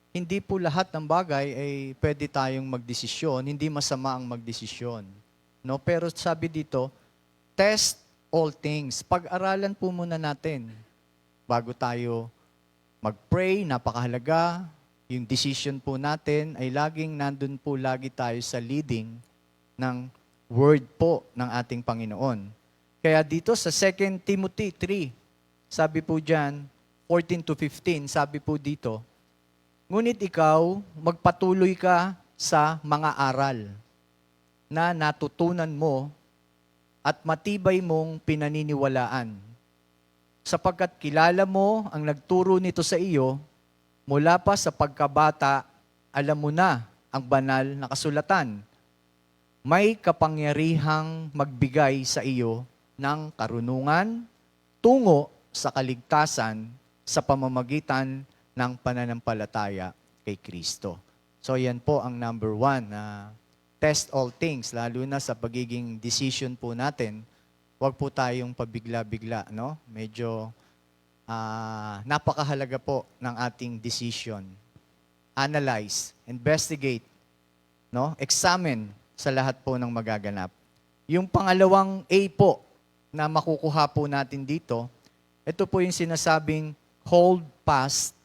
Speaker 5: hindi po lahat ng bagay ay pwede tayong magdesisyon, hindi masama ang magdesisyon. No? Pero sabi dito, test all things. Pag-aralan po muna natin bago tayo mag-pray, napakahalaga. Yung decision po natin ay laging nandun po lagi tayo sa leading ng word po ng ating Panginoon. Kaya dito sa 2 Timothy 3, sabi po dyan, 14-15, sabi po dito, ngunit ikaw, magpatuloy ka sa mga aral na natutunan mo at matibay mong pinaniniwalaan. Sapagkat kilala mo ang nagturo nito sa iyo, mula pa sa pagkabata, alam mo na ang banal na kasulatan. May kapangyarihang magbigay sa iyo ng karunungan tungo sa kaligtasan sa pamamagitan ng pananampalataya kay Kristo. So yan po ang number 1 na test all things, lalo na sa pagiging decision po natin. Huwag po tayong pabigla-bigla, no? Medyo napakahalaga po ng ating decision. Analyze, investigate, no? Examine sa lahat po ng magaganap. Yung pangalawang A po na makukuha po natin dito, ito po yung sinasabing hold fast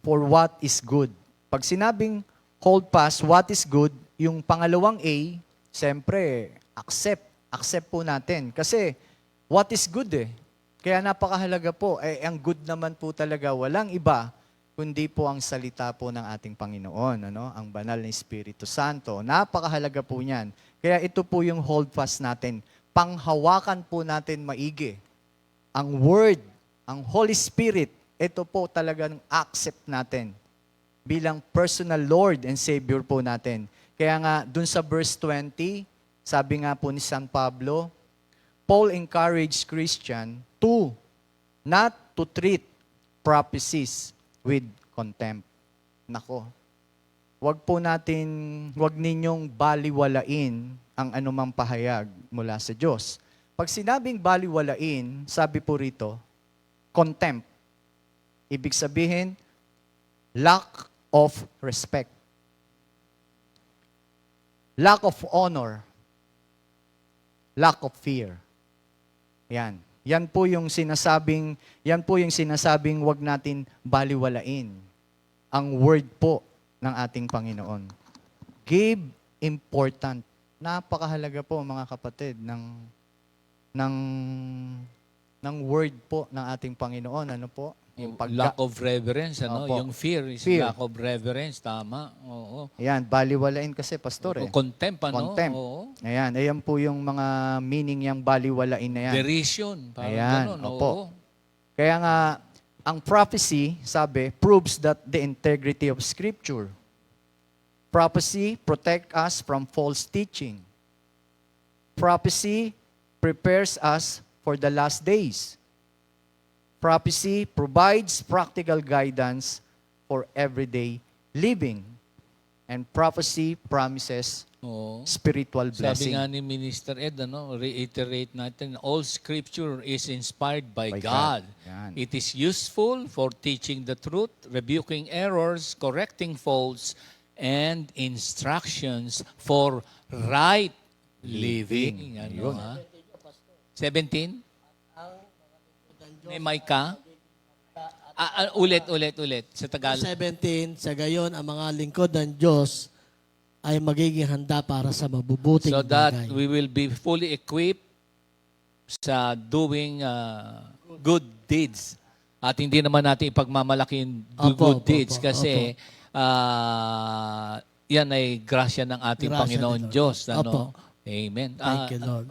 Speaker 5: for what is good. Pag sinabing hold fast, what is good, yung pangalawang A, siyempre, accept po natin. Kasi, what is good Kaya napakahalaga po, ang good naman po talaga, walang iba, kundi po ang salita po ng ating Panginoon, ano? Ang banal na Espiritu Santo. Napakahalaga po niyan. Kaya ito po yung hold fast natin. Panghawakan po natin maigi. Ang Word, ang Holy Spirit, ito po talagang accept natin bilang personal Lord and Savior po natin. Kaya nga, dun sa verse 20, sabi nga po ni San Pablo, Paul encouraged Christian to not to treat prophecies with contempt. Nako, wag ninyong baliwalain ang anumang pahayag mula sa Diyos. Pag sinabing baliwalain, sabi po rito, contempt. Ibig sabihin, lack of respect. Lack of honor. Lack of fear. Yan. Yan po yung sinasabing wag natin baliwalain. Ang word po ng ating Panginoon. Give important. Napakahalaga po mga kapatid ng word po ng ating Panginoon. Ano po? Yung
Speaker 3: Lack of reverence, ano?
Speaker 5: Opo.
Speaker 3: Yung fear is
Speaker 5: Fear.
Speaker 3: lack of reverence. Tama. Oo.
Speaker 5: Ayan, baliwalain kasi, pastor eh.
Speaker 3: Contempt, ano?
Speaker 5: Contempt.
Speaker 3: Oo.
Speaker 5: Ayan po yung mga meaning yung baliwalain na yan.
Speaker 3: Derision. Parang
Speaker 5: Ayan,
Speaker 3: ganun.
Speaker 5: opo.
Speaker 3: Oo.
Speaker 5: Kaya nga, ang prophecy, sabi, proves that the integrity of Scripture. Prophecy protect us from false teaching. Prophecy prepares us for the last days. Prophecy provides practical guidance for everyday living. And prophecy promises
Speaker 3: Oo.
Speaker 5: spiritual
Speaker 3: Sabi
Speaker 5: blessing.
Speaker 3: nga ni Minister Ed, reiterate natin, all Scripture is inspired by
Speaker 5: By
Speaker 3: God.
Speaker 5: God. Yan.
Speaker 3: It is useful for teaching the truth, rebuking errors, correcting faults, and instructions for right living. Ano,
Speaker 5: Yun.
Speaker 3: ha? 17? May mic ka? Ulit. Sa Tagalog.
Speaker 4: 17, sa gayon, ang mga lingkod ng Diyos ay magiging handa para sa mabubuting
Speaker 3: So that
Speaker 4: bagay.
Speaker 3: we will be fully equipped sa doing good deeds. At hindi naman natin ipagmamalaki yung good deeds kasi yan ay grasya ng ating
Speaker 4: Grasya
Speaker 3: Panginoon
Speaker 4: ni Lord.
Speaker 3: Diyos.
Speaker 4: Opo.
Speaker 3: Amen.
Speaker 4: Thank you, Lord.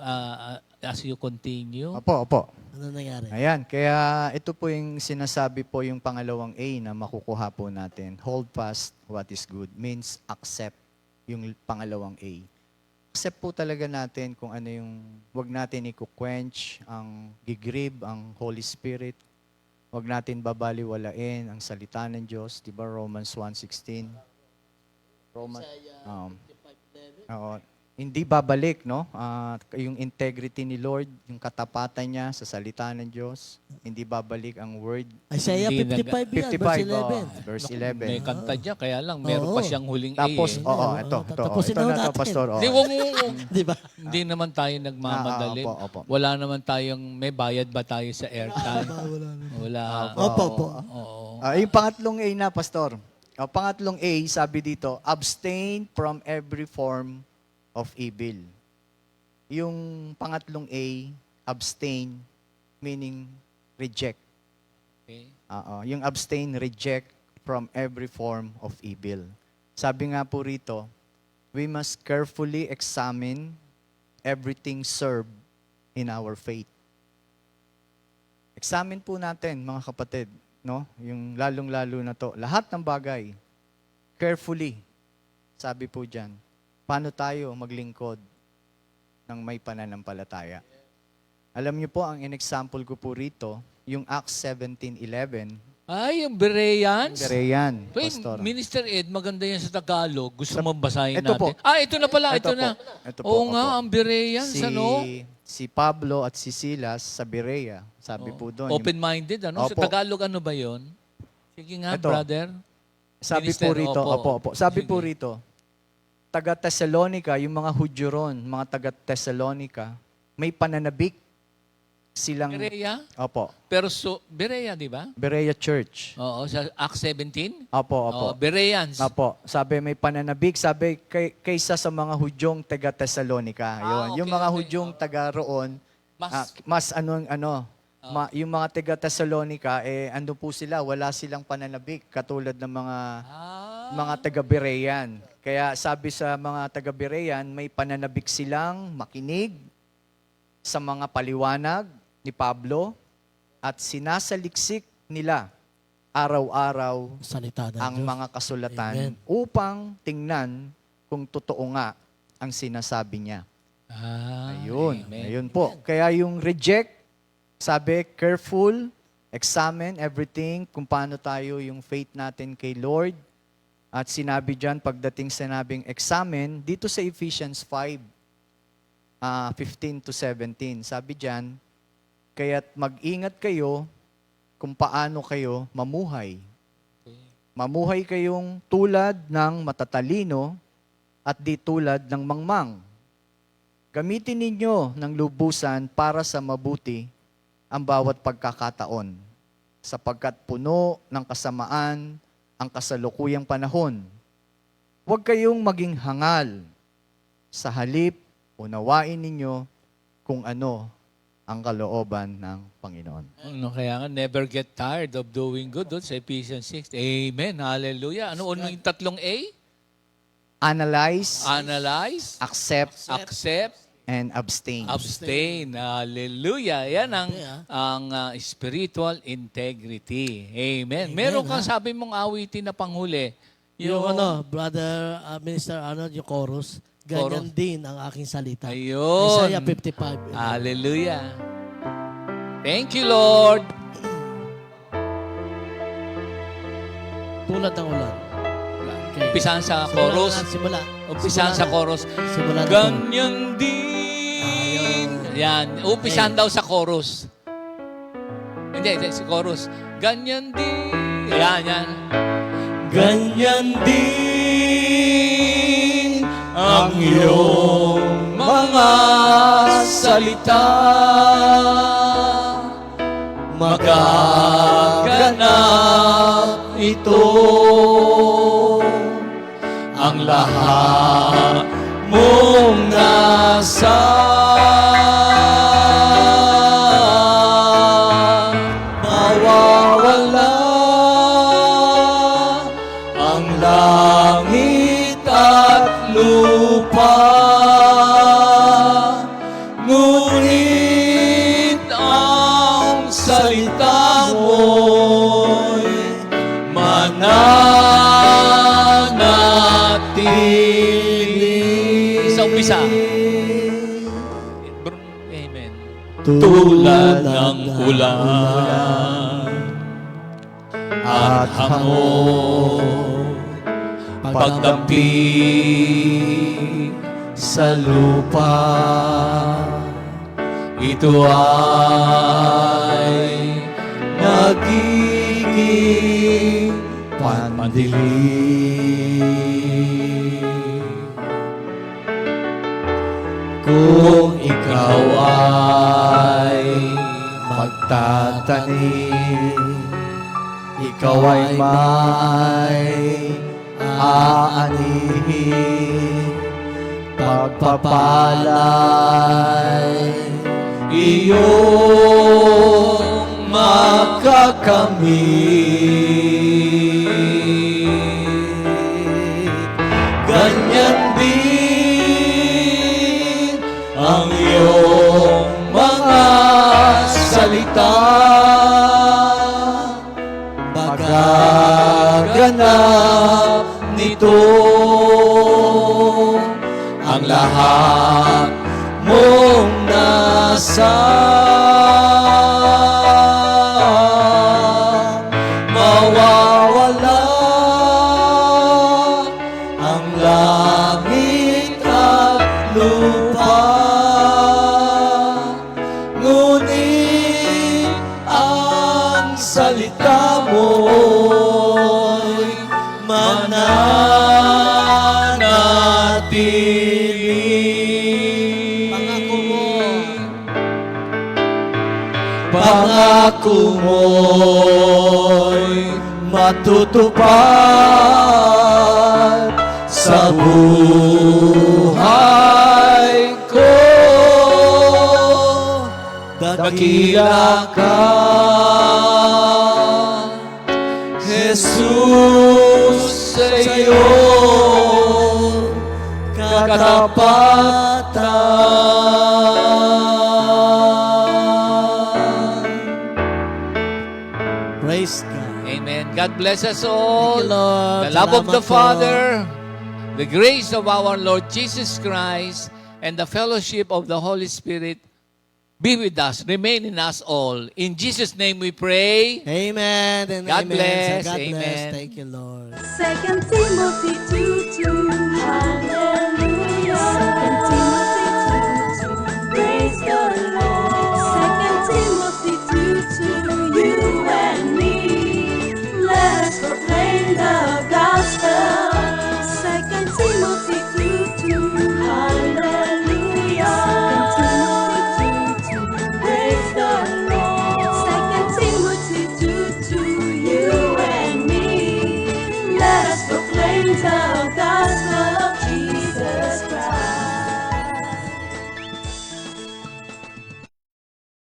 Speaker 3: As you continue,
Speaker 5: Opo.
Speaker 4: Ano nangyari?
Speaker 5: Ayan, kaya ito po yung sinasabi po yung pangalawang A na makukuha po natin. Hold fast what is good means accept yung pangalawang A. Accept po talaga natin kung ano yung, wag natin i-quench ang gigrib, ang Holy Spirit. Wag natin babaliwalain ang salita ng Diyos. Diba Romans 1:16? Oo. Hindi babalik, no? Yung integrity ni Lord, yung katapatan niya sa salita ng Diyos, hindi babalik ang word.
Speaker 4: Isaiah
Speaker 3: Hindi
Speaker 4: 55 yan,
Speaker 5: 55,
Speaker 4: verse 11.
Speaker 5: verse
Speaker 3: may
Speaker 5: 11.
Speaker 3: kanta dyan, kaya lang, meron
Speaker 4: Oo.
Speaker 3: pa siyang huling A.
Speaker 5: Tapos,
Speaker 3: eh.
Speaker 5: ito.
Speaker 4: Tatapusin
Speaker 5: Ito
Speaker 4: na
Speaker 5: na to,
Speaker 4: natin.
Speaker 5: Pastor.
Speaker 3: Hindi,
Speaker 4: Di ba?
Speaker 3: hindi naman tayo nagmamadali.
Speaker 5: Opo.
Speaker 3: Wala naman tayong, may bayad ba tayo sa airtime? Wala.
Speaker 4: Opo.
Speaker 3: Oo.
Speaker 5: Yung pangatlong A na, Pastor. Pangatlong A, sabi dito, abstain from every form of evil. Yung pangatlong A, abstain, meaning reject.
Speaker 3: Okay.
Speaker 5: Yung abstain, reject from every form of evil. Sabi nga po rito, we must carefully examine everything served in our faith. Examine po natin, mga kapatid, no? Yung lalong-lalo na to. Lahat ng bagay, carefully. Sabi po dyan, paano tayo maglingkod ng may pananampalataya? Alam niyo po, ang in-example ko po rito, yung Acts 17:11,
Speaker 3: Ay, yung Bereans.
Speaker 5: Berean,
Speaker 3: Wait,
Speaker 5: Pastor.
Speaker 3: Minister Ed, maganda yan sa Tagalog. Gusto mo basahin
Speaker 5: Ito
Speaker 3: natin?
Speaker 5: po.
Speaker 3: Ito na pala, ito na.
Speaker 5: Ito po,
Speaker 3: Oo nga,
Speaker 5: opo.
Speaker 3: ang Bereans, ano?
Speaker 5: Si Pablo at si Silas sa Berea, sabi po doon.
Speaker 3: Open-minded, ano? Sa
Speaker 5: Opo.
Speaker 3: Tagalog, ano ba yon? Sige nga,
Speaker 5: Ito.
Speaker 3: brother.
Speaker 5: Sabi
Speaker 3: Minister,
Speaker 5: po rito,
Speaker 3: opo.
Speaker 5: Sabi
Speaker 3: Sige.
Speaker 5: po rito, taga Thessalonica, yung mga Hudyo ron, mga taga Thessalonica, may pananabik silang,
Speaker 3: Berea?
Speaker 5: opo,
Speaker 3: Pero Berea, di ba?
Speaker 5: Berea Church.
Speaker 3: Oo, sa Acts 17?
Speaker 5: Opo.
Speaker 3: Oo, Bereans.
Speaker 5: Opo, sabi may pananabik, sabi kaysa sa mga Hudyong taga Thessalonica. Yun. Yung
Speaker 3: okay,
Speaker 5: mga
Speaker 3: okay.
Speaker 5: Hudyong taga roon,
Speaker 3: Mas-
Speaker 5: mas Yung mga taga Thessalonica, ando po sila, wala silang pananabik, katulad ng mga taga Berean. Kaya sabi sa mga taga Berean, may pananabik silang makinig sa mga paliwanag ni Pablo at sinasaliksik nila araw-araw
Speaker 4: Salita ng
Speaker 5: ang
Speaker 4: Diyos.
Speaker 5: mga kasulatan
Speaker 4: Amen.
Speaker 5: upang tingnan kung totoo nga ang sinasabi niya. Ayun.
Speaker 3: Amen.
Speaker 5: Ayun po. Kaya yung reject, sabi, careful, examine everything, kung paano tayo yung faith natin kay Lord. At sinabi dyan, pagdating sinabing examine, dito sa Ephesians 5, 15 to 17, sabi dyan, kaya't mag-ingat kayo kung paano kayo mamuhay. Mamuhay kayong tulad ng matatalino at di tulad ng mangmang. Gamitin ninyo ng lubusan para sa mabuti ang bawat pagkakataon, sapagkat puno ng kasamaan ang kasalukuyang panahon. Huwag kayong maging hangal. Sa halip, unawain ninyo kung ano ang kalooban ng Panginoon.
Speaker 3: Ano kaya nga, never get tired of doing good doon sa Ephesians 6. Amen. Hallelujah. Ano yung tatlong A?
Speaker 5: Analyze,
Speaker 3: Analyze,
Speaker 5: accept,
Speaker 3: accept,
Speaker 5: and abstain.
Speaker 3: abstain. Hallelujah. Yan ang spiritual integrity. Amen. Meron kang sabi mong awitin na panghuli.
Speaker 4: Yung Brother Minister Arnold, yung chorus, ganyan din ang aking salita.
Speaker 3: Ayun.
Speaker 4: Isaiah 55.
Speaker 3: Hallelujah. Thank you, Lord.
Speaker 4: Tulad ng ulan. Okay.
Speaker 3: Umpisahan sa chorus.
Speaker 4: Simula.
Speaker 3: Umpisahan sa chorus.
Speaker 4: Simula na.
Speaker 3: Ganyan din. Yan. Umpisahan daw sa chorus. Hindi, sa chorus. Ganyan din. Yan. Ganyan din ang iyong mga salita. Magaganap ito ang lahat mong nasa mawawala ang langit at lupa, ngunit ang salita mo'y mananatili. Sa umpisa. Amen. Tulad ng ulan at hamon, pagdampi sa lupa, ito ay nagiging pandilig. Kung ikaw ay magtatanim, ikaw ay may aanihin, pagpapalay iyong makakamit. Ganyan din ang iyong mga salita, magaganap nito ang lahat mong nasa mawawala ang langit at lupa, ngunit ang salita mo'y mananatili. Pangako mo'y matutupad sa buhay ko. dakila ka, Jesus, sa iyo katapatan.
Speaker 4: Praise God.
Speaker 3: Amen. God bless us all.
Speaker 4: Thank you, Lord.
Speaker 3: The love of the
Speaker 4: Salamat po.
Speaker 3: Father, the grace of our Lord Jesus Christ, and the fellowship of the Holy Spirit be with us, remain in us all. In Jesus' name we pray.
Speaker 4: Amen and
Speaker 3: God
Speaker 4: amen.
Speaker 3: bless.
Speaker 4: God bless.
Speaker 3: Amen.
Speaker 4: Thank you, Lord.
Speaker 2: 2 Timothy 2:2. Hallelujah. 2 Timothy 2:2. Praise the Lord. 2 Timothy 2:2. You and me, let us proclaim the gospel. 2 Timothy 2:2. Hallelujah. 2 Timothy 2:2. Praise the Lord. 2 Timothy 2:2. You and me, let us proclaim the